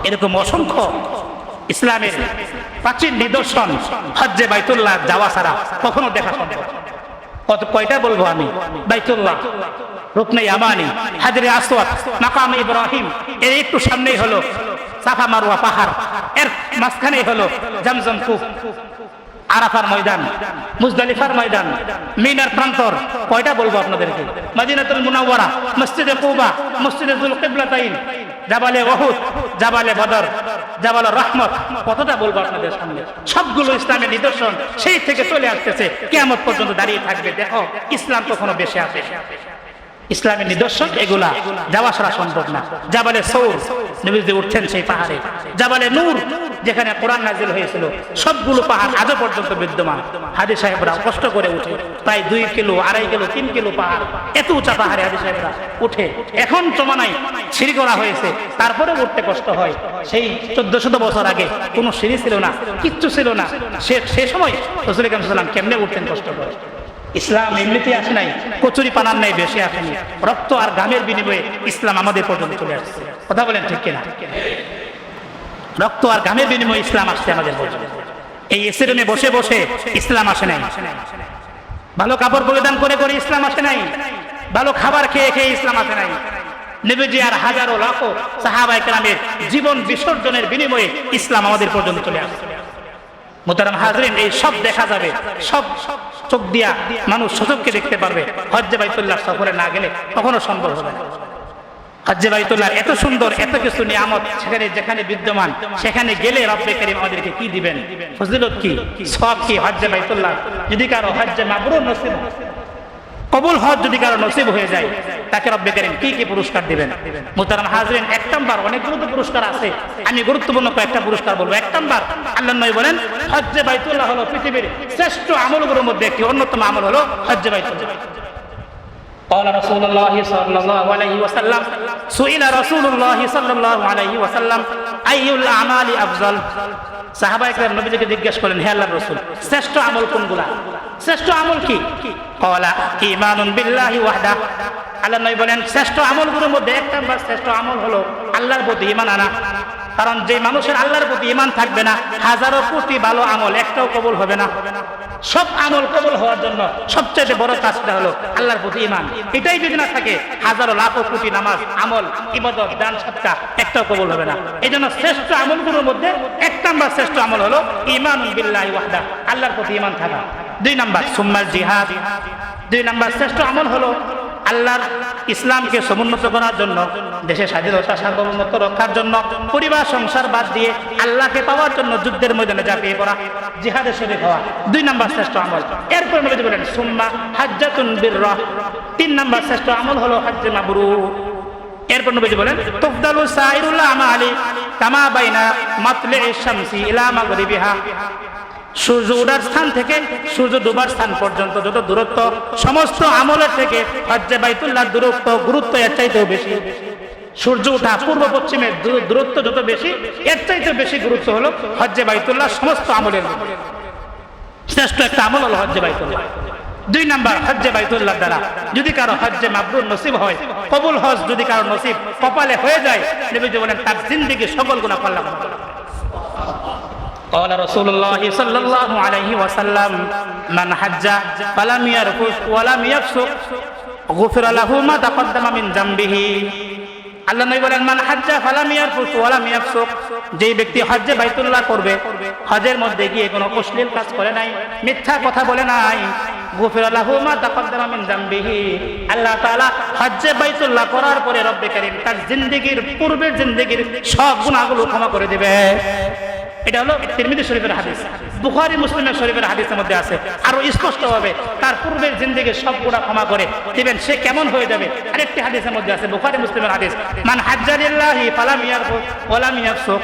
এরকম অসংখ্য ইসলামের প্রাচীন নিদর্শন হজ্জে বাইতুল্লাহ যাওয়া ছাড়া কখনো দেখা সম্ভব। কয়টা বলবো আমি? বাইতুল্লাহ, রুকনে ইয়ামানি, হাজরে আসওয়াদ, মাকাম ইব্রাহিম, এর একটু সামনেই হলো সাফা মারওয়া পাহাড়, এর মাঝখানেই হলো জমজম কূপ, আরাফার ময়দান, মুজদালিফার ময়দান, মিনার প্রান্তর। কয়টা বলবো আপনাদেরকে? মদিনাতুল মুনাওয়ারা, মসজিদে কুবা, মসজিদে যুল কিবলাতাইন, জাবালে উহুদ, জাবালে বদর, জাবালে রহমত। কতটা বলবো আপনাদের সামনে? সবগুলো ইসলামের নিদর্শন সেই থেকে চলে আসতেছে, কিয়ামত পর্যন্ত দাঁড়িয়ে থাকবে। দেখো ইসলাম কখনো বেশি আসে। ইসলামের নিদর্শন এগুলা যাওয়া ছাড়া সম্ভব না। জাবালে সৌর, নবীজি উঠছেন সেই পাহাড়ে। জাবালে নূর, যেখানে কোরআন নাজিল হয়েছিল, সবগুলো পাহাড় আজও পর্যন্ত বিদ্যমান। হাজী সাহেবরা কষ্ট করে উঠে, প্রায় 2 কিলো, 2.5 কিলো, 3 কিলো পাহাড়, এত উঁচা পাহাড়ে হাজী সাহেবরা উঠে। এখন জমানায় সিঁড়ি করা হয়েছে, তারপরে উঠতে কষ্ট হয়। সেই 1400 বছর আগে কোনো সিঁড়ি ছিল না, কিচ্ছু ছিল না। সে সময় রাসূল কারীম সাল্লাল্লাহু আলাইহি ওয়াসাল্লাম কেমনে উঠতেন কষ্ট করে। ইসলাম এমনিতে আসে নাই, কচুরি পানার নাই বেশি আসেনি, রক্ত আর ঘামের বিনিময়ে ইসলাম আমাদের পর্যন্ত চলে আসছে। কথা বলেন ঠিক কিনা? রক্ত আর ঘামের বিনিময়ে ইসলাম আসছে আমাদের পর্যন্ত। এই এসি রুমে বসে বসে ইসলাম আসে নাই, ভালো কাপড় পরিধান করে করে ইসলাম আসে নাই, ভালো খাবার খেয়ে খেয়ে ইসলাম আসে নাই। নবীজি আর হাজারো লাখো সাহাবায়ে কেরামের জীবন বিসর্জনের বিনিময়ে ইসলাম আমাদের পর্যন্ত চলে আসছে। মুহতারাম হাজরিন, এই সব দেখা যাবে, সব চোখ দিয়া মানুষ সচক্ষে দেখতে পারবে। হজ্জে বাইতুল্লাহ সফরে না গেলে কখনো সম্ভব হবে না। হজ্জে বাইতুল্লাহ এত সুন্দর, এত কিছু নিয়ামত সেখানে যেখানে বিদ্যমান, সেখানে গেলে রব্বে কারীম আমাদেরকে কি দিবেন, ফজিলত কি, সওয়াব কি। হজ্জে বাইতুল্লাহ যদি কারো হজ্জে মাবরুর নসিব, কবুল হজ যদি কারো নসিব হয়ে যায়, তাকে রব্বে কারীম কি কি পুরস্কার দিবেন। মুহতারাম হাজরিন, 1 নাম্বার, অনেকগুলো তো পুরস্কার আছে, আমি গুরুত্বপূর্ণ কয়েকটা পুরস্কার বলবো। 1 নাম্বার, আল্লাহর নবী বলেন, হজ্জে বাইতুল্লাহ হলো পৃথিবীর শ্রেষ্ঠ আমলগুলোর মধ্যে একটি, অন্যতম আমল হলো হজ্জে বাইতুল্লাহ। قال رسول الله صلى الله عليه وسلم سئل رسول الله صلى الله عليه وسلم আইয়ুল আমালি আফজাল। সাহাবায়ে কেরাম নবীজিকে জিজ্ঞেস করেন, হে আল্লাহর রাসূল, শ্রেষ্ঠ আমল কোনগুলা? শ্রেষ্ঠ আমল কি? ক্বালা ঈমানুন বিল্লাহি ওয়াহদা। আল্লাহ নবী বলেন, শ্রেষ্ঠ আমলগুলোর মধ্যে এক নাম্বার শ্রেষ্ঠ আমল হলো আল্লাহর প্রতি ঈমান আনা। কারণ যে মানুষের আল্লাহর প্রতি ঈমান থাকবে না, হাজারো কোটি ভালো আমল একটাও কবুল হবে না। সব আমল কবুল হওয়ার জন্য সবচেয়ে বড় কাজটা হলো আল্লাহর প্রতি ঈমান। এটাই যদি না থাকে, হাজারো লাখো কোটি নামাজ, আমল, ইবাদত, দান, সদকা একটাও কবুল হবে না। এই জন্য শ্রেষ্ঠ আমলগুলোর মধ্যে এক নাম্বার শ্রেষ্ঠ আমল হলো ঈমানুন বিল্লাহি ওয়াহদা, আল্লাহর প্রতি ঈমান থাকা। 2 নাম্বার সুম্মাল জিহাদ। 2 নাম্বার শ্রেষ্ঠ আমল হলো আল্লাহর ইসলামকে সমুন্নত করার জন্য, দেশের স্বাধীনতা সার্বভৌমত্ব রক্ষার জন্য, পরিবার সংসার বাদ দিয়ে আল্লাহকে পাওয়ার জন্য যুদ্ধের ময়দানে ঝাঁপিয়ে পড়া, জিহাদে শরীক হওয়া 2 নাম্বার শ্রেষ্ঠ আমল। এরপর নবী বলেন সুম্মা হাজ্জাতুন বিররাহ। 3 নাম্বার শ্রেষ্ঠ আমল হলো হজ্জে মাবরুর। এরপর নবী বলেন তুফদালু সাইরুল আমালি কামা বাইনা মাতলি'আশ শামসি ইলা মাগরিবিহা। সূর্য ওঠার স্থান থেকে সূর্য ডুবার স্থান পর্যন্ত যত দূরত্ব, সমস্ত আমলের থেকে হজ্জে বাইতুল্লাহর গুরুত্ব এর চাইতেও বেশি। সূর্য ওঠা পূর্ব পশ্চিমের দূরত্ব যত বেশি, এর চাইতে বেশি গুরুত্ব হলো হজ্জে বাইতুল্লাহ সমস্ত আমলের মধ্যে। শ্রেষ্ঠ একটা আমল হলো হজ্জে বাইতুল্লাহ। 2 নাম্বার হজ্জে বাইতুল্লাহ দ্বারা যদি কারো হজ্জে মাবরুর নসিব হয়, কবুল হজ যদি কারো নসিব কপালে হয়ে যায়, নবীজি বলেন তার জিন্দেগীর সকল গুনাহ আল্লাহ মাফ করে দেন। قال رسول الله صلى الله عليه وسلم من حج فلم يرفث ولم يفسق غفر له ما تقدم من ذنبه। আল্লাহ নবী বলেন মান হাজ্জা ফালাম ইয়ারফুস ওয়ালাম ইয়াফসুক, যেই ব্যক্তি হজ্জে বাইতুল্লাহ করবে, হজের মধ্যে গিয়ে কোনো অশ্লীল কাজ করে নাই, মিথ্যা কথা বলে নাই, গুফির লাহু মা তাকদ্দামা মিন যামবিহি, আল্লাহ তাআলা হজ্জে বাইতুল্লাহ করার পরে রব্বে কারীম তার জিন্দেগীর পূর্বের জিন্দেগীর সব গুনাহগুলো ক্ষমা করে দিবে। এটা হলো তিরমিজি শরীফের হাদিস। বুখারী মুসলিমের শরীফের হাদিসের মধ্যে আছে আরো স্পষ্ট হবে তার পূর্বের জিন্দেগীর সব গুনাহ ক্ষমা করে দিবেন, সে কেমন হয়ে যাবে। আরেকটি হাদিসের মধ্যে আছে, বুখারী মুসলিমের হাদিস, মান হাজ্জা লিল্লাহি ফালাম ইয়ারফুস ওয়ালাম ইয়াফসুক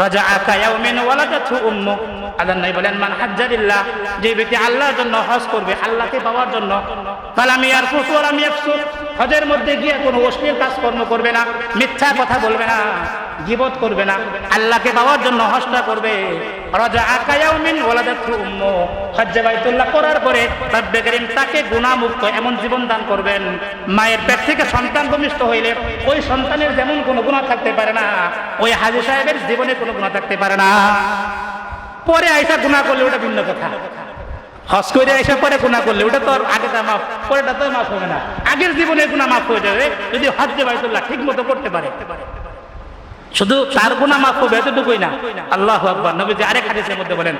রাজাআ কায়াউমিন ওয়ালাদাতহু উম্মু। আল্লাহ নবী বলেন মান হাজ্জা লিল্লাহ, যে ব্যক্তি আল্লাহর জন্য হজ করবে, আল্লাহকে পাওয়ার জন্য, ফালাম ইয়ারফুস ওয়ালাম ইয়াফসুক, হজের মধ্যে গিয়ে কোনো অশ্লীল কাজকর্ম করবে না, মিথ্যা কথা বলবে না, গীবত করবে না, আল্লাহকে পাওয়ার জন্য হজটা করবে, রাজাআ কায়াউমিন ওয়ালাদাতহু উম্মু, হজ্জে বাইতুল্লাহ করার পরে রব্বে কারীম তাকে গুনাহমুক্ত এমন জীবন দান করবেন, মায়ের পেট থেকে সন্তান ভূমিষ্ঠ হইলে ওই সন্তানের যেমন কোনো গুনাহ থাকতে পারে না, ওই হাজী সাহেবের জীবনে কোনো গুনাহ থাকতে পারে না। পরে আইসা গুনাহ করলে ওটা ভিন্ন কথা, হজ করে আইসা পরে গুনাহ করলে ওটা তো আগেটা মাফ, পরেটা তো মাফ হবে না। আগের জীবনে গুনাহ মাফ হয়ে যাবে যদি হজ্জে বাইতুল্লাহ ঠিক মতো করতে পারে। শুধু তার গুনাহ মাফ হবে এতটুকুই না, আল্লাহু আকবার। নবীজি আরেক হাদিসের মধ্যে বলেন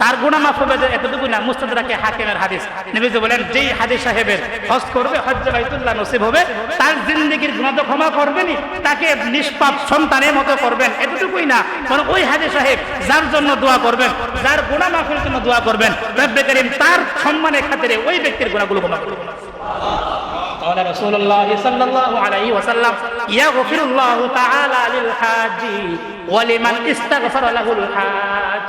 তার গুনাহ মাফ হবে এতটুকুই না, মুস্তাদরাকে হাকিমের হাদিস, নবীজি বলেন যেই হাজী সাহেবের হজ করবে, হজ্জে বাইতুল্লাহ নসিব হবে, তার জিন্দেগীর গুনাহ তো ক্ষমা করবেনই, তাকে নিষ্পাপ সন্তানের মতো করবেন, এতটুকুই না, বরং ওই হাজী সাহেব যার জন্য দোয়া করবেন, যার গুনাহ মাফের জন্য দোয়া করবেন, রব্বে কারীম তার সম্মানের খাতিরে ওই ব্যক্তির গুনাহগুলো ক্ষমা করবেন। قال رسول الله صلى الله عليه وسلم يغفر الله تعالى للحاج ولمن استغفر له الحاج।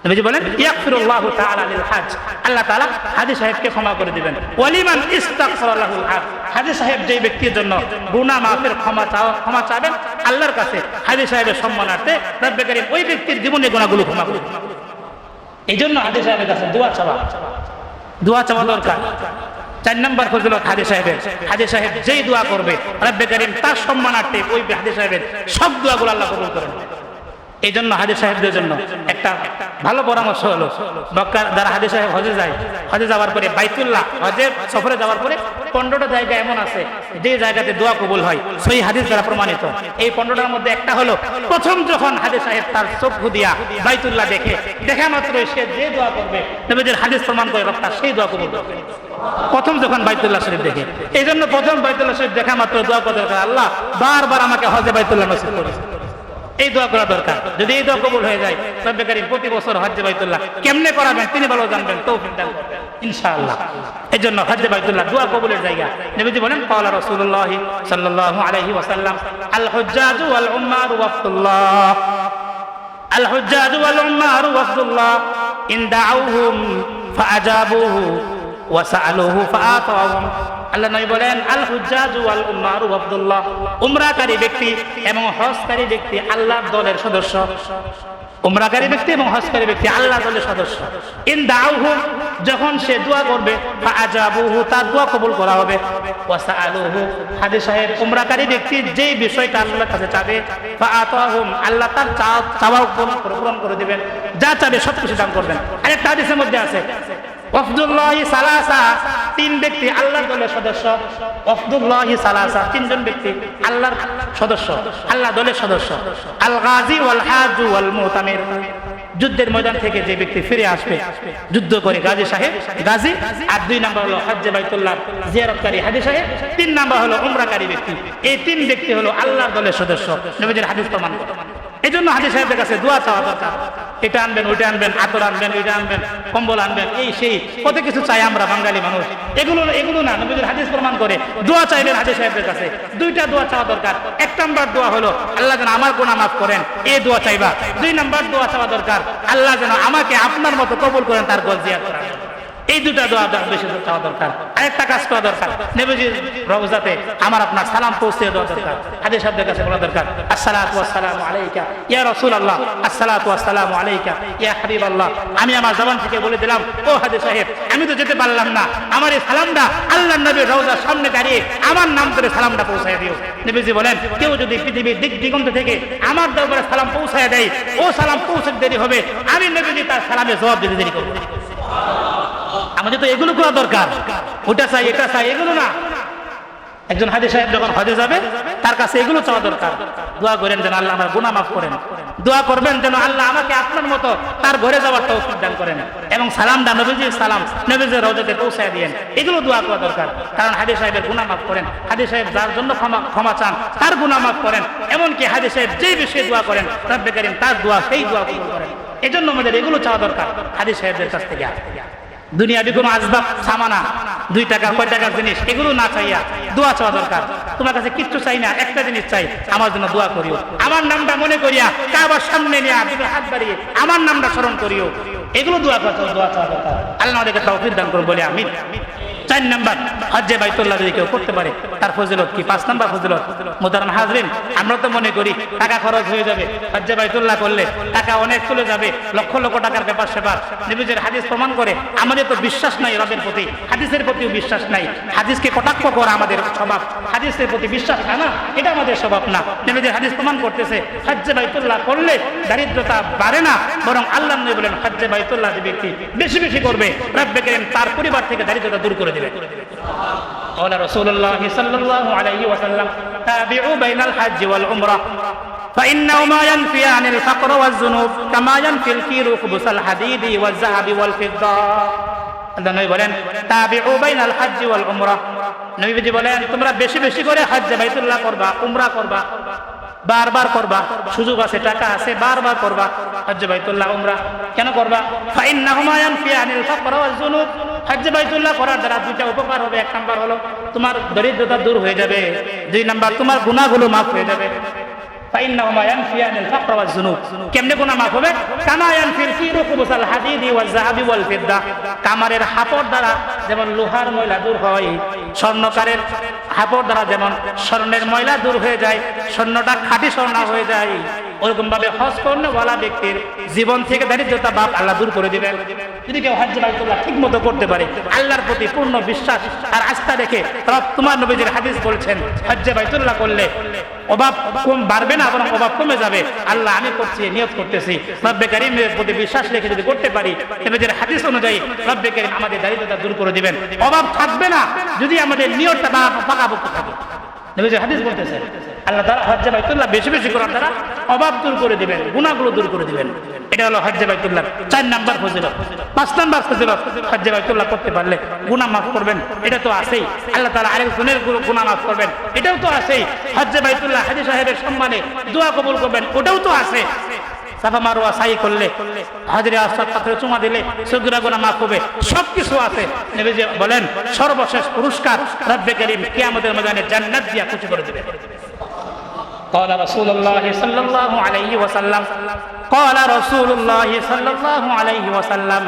নবীজি বলেন ইয়াগফিরুল্লাহু তাআলা লিল হাজ, আল্লাহ তাআলা হাজী সাহেবকে ক্ষমা করে দিবেন। ওয়ালিমান ইস্তাগফারা লাহুল হাজ, হাজী সাহেব যেই ব্যক্তির জন্য গুনাহ মাফের ক্ষমা চাবেন আল্লাহর কাছে, হাজী সাহেবের সম্মানার্থে রব্বে কারীম ওই ব্যক্তির জীবনে গুনাহগুলো ক্ষমা করে দিবেন। এইজন্য হাজী সাহেবের কাছে দোয়া চাওয়া দরকার। 4 নম্বর ফজিলত হাজী সাহেবের, হাজী সাহেব যেই দোয়া করবে রব্বে কারীম তার সম্মানার্থে ওই হাজী সাহেবের সব দোয়াগুলো আল্লাহ কবুল করেন। এই জন্য হাজী সাহেবদের জন্য একটা ভালো পরামর্শ হলো, মক্কার যারা হাজী সাহেব হজে যায়, হজে যাওয়ার পরে বাইতুল্লাহ হজের সফরে যাওয়ার পরে 15টা জায়গা এমন আছে যে জায়গাতে দোয়া কবুল হয়, সহিহ হাদিস দ্বারা প্রমাণিত। এই 15টার মধ্যে একটা হলো, প্রথম যখন হাজী সাহেব তার চক্ষু দিয়া বাইতুল্লাহ দেখা মাত্র সে যে দোয়া করবে, নবীজির হাদিস প্রমাণ করে রক্ষা সেই দোয়া কবুল করবে। প্রথম যখন বাইতুল্লাহ শরীফ দেখে, এই জন্য প্রথম বাইতুল্লাহ শরীফ দেখা মাত্র দোয়া করতে দরকার, আল্লাহ বারবার আমাকে হজে বাইতুল্লাহ নসিব করে, এই দোয়া করা দরকার। যদি এই দোয়া কবুল হয়ে যায়, রব্বে কারীম প্রতি বছর হজ্জে বাইতুল্লাহ কেমনে করাবেন তিনি ভালো জানবেন, তৌফিক দান করবেন ইনশাআল্লাহ। এই জন্য হজ্জে বাইতুল্লাহ দোয়া কবুলের জায়গা। নবীজি বলেন ক্বালা রাসূলুল্লাহ সাল্লাল্লাহু আলাইহি ওয়াসাল্লাম আল হুজ্জাজু ওয়াল উম্মারু ওয়াফদুল্লাহ, আল হুজ্জাজু ওয়াল উম্মারু ওয়াফদুল্লাহ ইন দাউহুম ফাআজাবুহু ওয়া সাআলুহু ফাআতাহুম আল্লাহ নবী বলেন আল হুজ্জাজু ওয়াল উম্মারু আব্দুল্লাহ, উমরাকারী ব্যক্তি এবং হজকারী ব্যক্তি আল্লাহর দলের সদস্য। উমরাকারী ব্যক্তি এবং হজকারী ব্যক্তি আল্লাহর দলের সদস্য। ইন দাউহু, যখন সে দোয়া করবে, ফাআজাবুহু, তার দোয়া কবুল করা হবে। ওয়াসাআলুহু, হাজী সাহেব উমরাকারী ব্যক্তি যেই বিষয়টা আল্লাহর কাছে চাবে, ফাআতাহুম, আল্লাহ তার চাওয়া পূরণ করে দিবেন। যা চাবে সব কিছু দান করবেন। আরেকটা হাদিসের মধ্যে আছে ওয়াফদুল্লাহি সালাসা, তিন ব্যক্তি আল্লাহর দলের সদস্য। ওয়াফদুল্লাহি সালাসা, তিনজন ব্যক্তি আল্লাহর সদস্য, আল্লাহ দলের সদস্য। আল গাজী ওয়াল হাজু ওয়াল মুতামির, যুদ্ধের ময়দান থেকে যে ব্যক্তি ফিরে আসবে যুদ্ধ করে, গাজী সাহেব গাজী। আর 2 নাম্বার হলো হজ্জে বাইতুল্লাহ জিয়ারতকারী হাজী সাহেব। 3 নাম্বার হলো উমরাকারী ব্যক্তি। এই 3 ব্যক্তি হলো আল্লাহর দলের সদস্য। নবীজির হাদিস প্রমাণ করে। এই জন্য হাজী সাহেবের কাছে দোয়া চাওয়া দরকার। এটা আনবেন, ওইটা আনবেন, আতর আনবেন, ওইটা আনবেন, কম্বল আনবেন, এই সেই কত কিছু চাই আমরা বাঙালি মানুষ। এগুলো না, নবীজির হাদিস প্রমাণ করে দোয়া চাইবেন হাজী সাহেবের কাছে। 2টা দোয়া চাওয়া দরকার। 1 নাম্বার দোয়া হলো আল্লাহ যেন আমার গুনাহ মাফ করেন, এই দোয়া চাইবা। 2 নাম্বার দোয়া চাওয়া দরকার আল্লাহ যেন আমাকে আপনার মতো কবুল করেন, তার গোল জিয়ারত করা। এই 2টা দোয়া বেশি চাওয়া দরকার। আরেকটা কাজ করা দরকার, নবীজির রওজাতে আমার আপনার সালাম পৌঁছে দেওয়া দরকার। হাদিস শব্দের কাছে বলা দরকার আসসালাতু ওয়াসসালামু আলাইকা ইয়া রাসূলুল্লাহ, আসসালাতু ওয়াসসালামু আলাইকা ইয়া হাবিবাল্লাহ। আমি আমার জবান থেকে বলে দিলাম, ও হাদিস সাহেব আমি তো যেতে পারলাম না, আমার এই সালামটা আল্লাহর নবীর রওজার সামনে দাঁড়িয়ে আমার নাম করে সালামটা পৌঁছায় দিও। নবীজি বলেন, কেউ যদি পৃথিবীর দিক দিগন্ত থেকে আমার দরবারে সালাম পৌঁছায় দেয়, ও সালাম পৌঁছতে দেরি হবে, আমি নবীজি তার সালামের জবাব দিতে দেরি করব। আমাদের তো এগুলো করা দরকার। ওটা চাই, এটা চাই, এগুলো না। একজন হাজী সাহেব যখন হজে যাবে তার কাছে এগুলো চাওয়া দরকার। দোয়া করেন যেন আল্লাহ আমার গুনাহ মাফ করেন, দোয়া করবেন যেন আল্লাহ আমাকে আপনার মতো তার ঘরে যাওয়ার তৌফিক দান করেন, এবং সালামটা নবীজির সালাম নবীজির রওজাতে পৌঁছায় দিয়েন। এগুলো দোয়া করা দরকার। কারণ হাজী সাহেবের গুনাহ মাফ করেন, হাজী সাহেব যার জন্য ক্ষমা চান তার গুনাহ মাফ করেন। এমনকি হাজী সাহেব যেই বিষয়ে দোয়া করেন রব্বে কারীম তার দোয়া সেই দোয়া কবুল করেন। এজন্য আমাদের এগুলো চাওয়া দরকার হাজী সাহেবদের কাছ থেকে। দুনিয়াবি কোনো আসবাব সামানা, 2 টাকা কয় টাকার জিনিস, এগুলো না চাইয়া দোয়া চাওয়া দরকার। তোমার কাছে কিচ্ছু চাই না, একটা জিনিস চাই, আমার জন্য দোয়া করিও, আমার নামটা মনে করিয়া কাবার সামনে নিয়ে দুটো হাত বাড়িয়ে আমার নামটা স্মরণ করিও। এগুলো দোয়া চাওয়া দরকার। আল্লাহ আমাদেরকে তৌফিক দান করুন বলে আমিন। 4 নাম্বার, হজ্জে বাইতুল্লাহ যদি কেউ করতে পারে তার ফজিলত কি? 5 নাম্বার ফজিলত, মুহতারাম হাজরিন, আমরা তো মনে করি টাকা খরচ হয়ে যাবে, হজ্জে বাইতুল্লাহ করলে টাকা অনেক চলে যাবে, লক্ষ লক্ষ টাকার ব্যাপার সেবার। নবীজির হাদিস প্রমাণ করে আমাদের তো বিশ্বাস নাই রবের প্রতি, হাদিসের প্রতিও বিশ্বাস নাই। হাদিসকে কটাক্ষ করা আমাদের স্বভাব, হাদিসের প্রতি বিশ্বাস আনা এটা আমাদের স্বভাব না। নবীজির হাদিস প্রমাণ করতেছে হজ্জে বাইতুল্লাহ করলে দারিদ্রতা বাড়ে না, বরং আল্লাহ নবী বলেন হজ্জে বাইতুল্লাহ যে ব্যক্তি বেশি বেশি করবে রব্বে কারীম তার পরিবার থেকে দারিদ্রতা দূর করে দিবে। قال رسول الله صلى الله عليه وسلم تابعوا بين الحج والعمرة فإنهما ينفيان الفقر والذنوب كما ينفي الكير خبث الحديد والذهب والفضة। নবী বলেন তাবিউ বাইনাল হজ্জ ওয়াল উমরা, নবীজি বলেন তোমরা বেশি বেশি করে হজ্জে বাইতুল্লাহ করবা, উমরা করবা, বারবার করবা, সুযোগ আছে, টাকা আছে, বারবার করবা হজ্জে বাইতুল্লাহ উমরা। কেন করবা? ফাইন্নাহুমা ইয়ানফিয়ানিল ফাকর ওয়াজ যুনুব, হজ্জে বাইতুল্লাহ করার দ্বারা 2টা উপকার হবে। 1 নাম্বার হলো তোমার দরিদ্রতা দূর হয়ে যাবে, 2 নাম্বার তোমার গুনাহগুলো মাফ হয়ে যাবে। ফাইন্নাহুমা ইয়ানফিয়ানিল ফাকর ওয়াজ যুনুব, কেমনে গুনাহ মাফ হবে? কামা ইয়ানফিল কিরু খুবুসাল হাদিদি ওয়াজ যাহাবি ওয়াল ফিদ্দা, কামারের হাপড় দ্বারা যেমন লোহার ময়লা দূর হয়, স্বর্ণকারের হাপড় দ্বারা যেমন স্বর্ণের ময়লা দূর হয়ে যায়, স্বর্ণটা খাঁটি স্বর্ণ হয়ে যায়, ওরকম ভাবে হজ কর্মওয়ালা ব্যক্তির জীবন থেকে দারিদ্রতা বাপ আল্লাহ দূর করে দিবেন। যদি কেউ হজ্জে বাইতুল্লাহ ঠিক মতো করতে পারে, আল্লাহর প্রতি পূর্ণ বিশ্বাস আর আস্থা রেখে, তোমার নবীজির হাদিস বলছেন হজ্জে বাইতুল্লাহ করলে অভাব কম বাড়বে না, বরং অভাব কমে যাবে। আল্লাহ আমি করছি, নিয়ত করতেছি, রব্বে কারীমের প্রতি বিশ্বাস রেখে যদি করতে পারি, নবীজির হাদিস অনুযায়ী রব্বে কারীম আমাদের দারিদ্রতা দূর করে দিবেন। অভাব থাকবে না যদি আমাদের নিয়তটা পাকাপোক্ত থাকে। নবীজির হাদিস বলতেছে আল্লাহ তাআলা হজ্জে বাইতুল্লাহ বেশি বেশি করার দ্বারা অভাব দূর করে দিবেন, গুনাহগুলো দূর করে দিবেন। এটা হলো হজ্জে বাইতুল্লাহ 4 নাম্বার ফজিলত। 5 নাম্বার ফজিলত, হজ্জে বাইতুল্লাহ করতে পারলে গুনাহ মাফ করবেন, এটা তো আছেই। আল্লাহ তাআলা আরেকজনের গুনাহ মাফ করবেন, এটাও তো আছেই। হজ্জে বাইতুল্লাহ হাজী সাহেবের সম্মানে দোয়া কবুল করবেন, ওটাও তো আছে। সাফা মারওয়া সাই করলে, হাজরে আসওয়াদ পাথরে চুমা দিলে সগীরা গুনাহ মাফ হবে, সবকিছু আছে। নবীজি বলেন সর্বশেষ পুরস্কার রব্বে কারীম কিয়ামতের ময়দানে জান্নাত দিয়া খুশি করে দিবেন। قال رسول الله صلى الله عليه وسلم قال رسول الله صلى الله عليه وسلم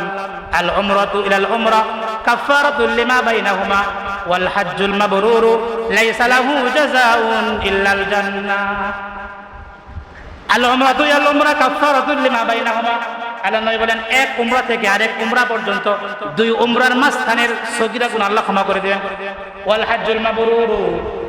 العمرة إلى العمرة كفارة لما بينهما ওয়াল হাজ্জুল মাবরুরু লাইসা লাহু জাযাউন ইল্লাল জান্নাহ। আল উমরাতু ইয়াল উমরা কাফারাতুল লিমা বাইনাহুমা। আল্লাহ নবী বলেন এক উমরা থেকে আরেক উমরা পর্যন্ত দুই উমরার মাঝখানের সগীরা গুনাহ আল্লাহ ক্ষমা করে দেন। ওয়াল হাজ্জুল মাবরুরু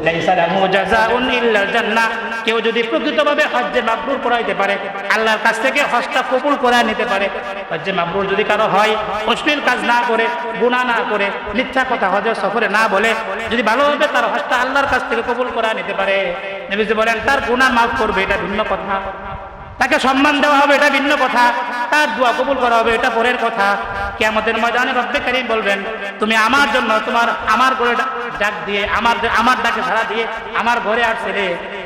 লাইসা লাহু জাযাউন ইল্লাল জান্নাহ। কেউ যদি প্রকৃতভাবে হজ্জে মাবরুর করাইতে পারে, আল্লাহর কাছ থেকে হজটা কবুল করায় নিতে পারে, হজ্জে মাবরুর যদি কারো হয়, অশ্লীল কাজ না করে, গুনাহ না করে, মিথ্যা কথা হজের সফরে না বলে, যদি ভালোভাবে তার হজটা আল্লাহর কাছ থেকে কবুল করায় নিতে পারে, নবীজি বলেন তার গুনাহ মাফ করবে, এটা ভিন্ন কথা। তাকে সম্মান দেওয়া হবে, এটা ভিন্ন কথা। তার দোয়া কবুল করা হবে, এটা পরের কথা। কিয়ামতের ময়দানে রব্বে কারীম বলবেন, তুমি আমার জন্য আমার ঘরে ডাক দিয়ে আমার ডাকে সাড়া দিয়ে আমার ঘরে আসছিলে,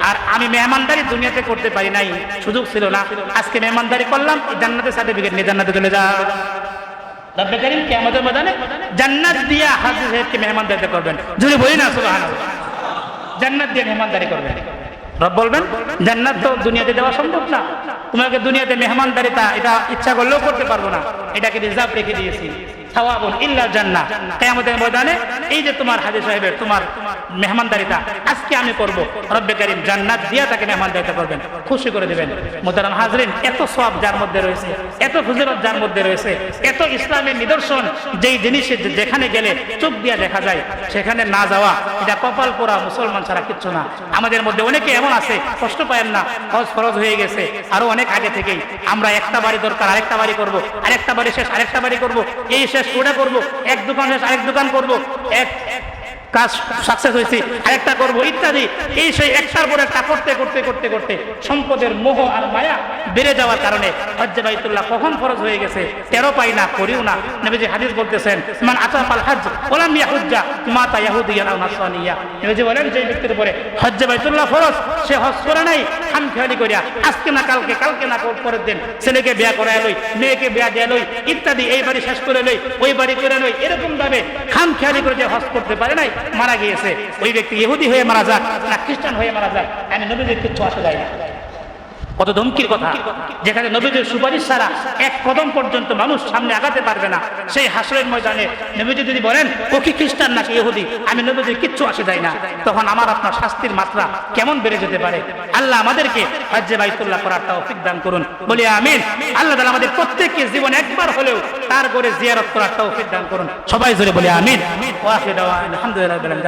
আর আমি মেহমানদারি দুনিয়াতে করতে পারি নাই, সুযোগ ছিল না, আজকে মেহমানদারি করলাম, জান্নাতের সার্টিফিকেট নিয়ে জান্নাতে চলে যাও। রব্বে কারীম কিয়ামতের ময়দানে জান্নাত দিয়া হাজী সাহেবকে মেহমানদারি করবেন। যদি বলি না সুবহানাল্লাহ, জান্নাত দিয়ে মেহমানদারি করবেন। রব বলবেন জান্নাত তো দুনিয়াতে দেওয়া সম্ভব না, তোমাকে দুনিয়াতে মেহমানদারিটা এটা ইচ্ছা করলেও করতে পারবো না, এটাকে রিজার্ভ রেখে দিয়েছি। সাওয়াবুন ইল্লাল জান্নাহ। কিয়ামতের ময়দানে এই যে তোমার হাজী সাহেবের তোমার মেহমানদারিটা আজকে আমি করব, রব্বে কারীম জান্নাত দিয়া তাকে মেহমানদারিতা করবেন, খুশি করে দিবেন। মুহতারাম হাজরিন, এত সওয়াব যার মধ্যে রয়েছে, এত ফজিলত যার মধ্যে রয়েছে, এত ইসলামের নিদর্শন, যেই জিনিসে যেখানে গেলে চোখ দিয়া দেখা যায়, সেখানে না যাওয়া এটা কপাল পোড়া মুসলমান ছাড়া কিচ্ছু না। আমাদের মধ্যে অনেকে এমন আছে, কষ্ট পায়েন না, হজ ফরজ হয়ে গেছে আরো অনেক আগে থেকেই, আমরা একটা বাড়ি দরকার আরেকটা বাড়ি করব, আরেকটা বাড়ি শেষ আরেকটা বাড়ি করব, এই শেষ ওটা করব, এক দোকান শেষ আরেক দোকান করব, এক কাজ সাকসেস হয়েছে আরেকটা করব ইত্যাদি। এই সেই একটার পর একটা করতে করতে করতে করতে সম্পদের মোহ আর মায়া বেড়ে যাওয়ার কারণে হজ্জে বাইতুল্লাহ কখন ফরজ হয়ে গেছে তেরো পাই না, করিও না। নবীজি হাদিস বলতেছেন, মান আতাফাল হজ্জ ওয়ালাম ইয়াহুজ্জা মাতা ইয়াহুদিয়ান আও নাসরানিয়া। নবীজি বলেন, যে ব্যক্তির উপরে হজ্জে বাইতুল্লাহ ফরজ, সে হজ করে নাই খামখেয়ালি করিয়া, আজকে না কালকে, কালকে না পরের দিন ছেলেকে বিয়া করায় লই, মেয়েকে বিয়া দেয়া লই ইত্যাদি, এই বাড়ি শেষ করে লই, ওই বাড়ি করে লই, এরকম ভাবে খামখেয়ালি করে যে হজ করতে পারে নাই, মারা গিয়েছে, ওই ব্যক্তি ইহুদি হয়ে মারা যাক না খ্রিস্টান হয়ে মারা যাক, আমি নবীজির কিচ্ছু আসে যায় না। কত ধমকির কথা! যেখানে নবীজির সুপারিশ ছাড়া এক কদম পর্যন্ত মানুষ সামনে আগাতে পারবে না, সেই হাসরের ময়দানে নবীজি যদি বলেন ও কি খ্রিস্টান নাকি ইহুদি, আমি নবীজির কিচ্ছু আসে যায় না, তখন আমার আপনার শাস্তির মাত্রা কেমন বেড়ে যেতে পারে। আল্লাহ আমাদেরকে হজ্জে বাইতুল্লাহ করার তৌফিক দান করুন, বলি আমিন। আল্লাহ তাআলা আমাদের প্রত্যেককে জীবন একবার হলেও তার ঘরে জিয়ারত করার তৌফিক দান করুন, সবাই জোরে বলি আমিন। ওয়া আখিরু দাওয়ানা আলহামদুলিল্লাহি রাব্বিল আলামিন।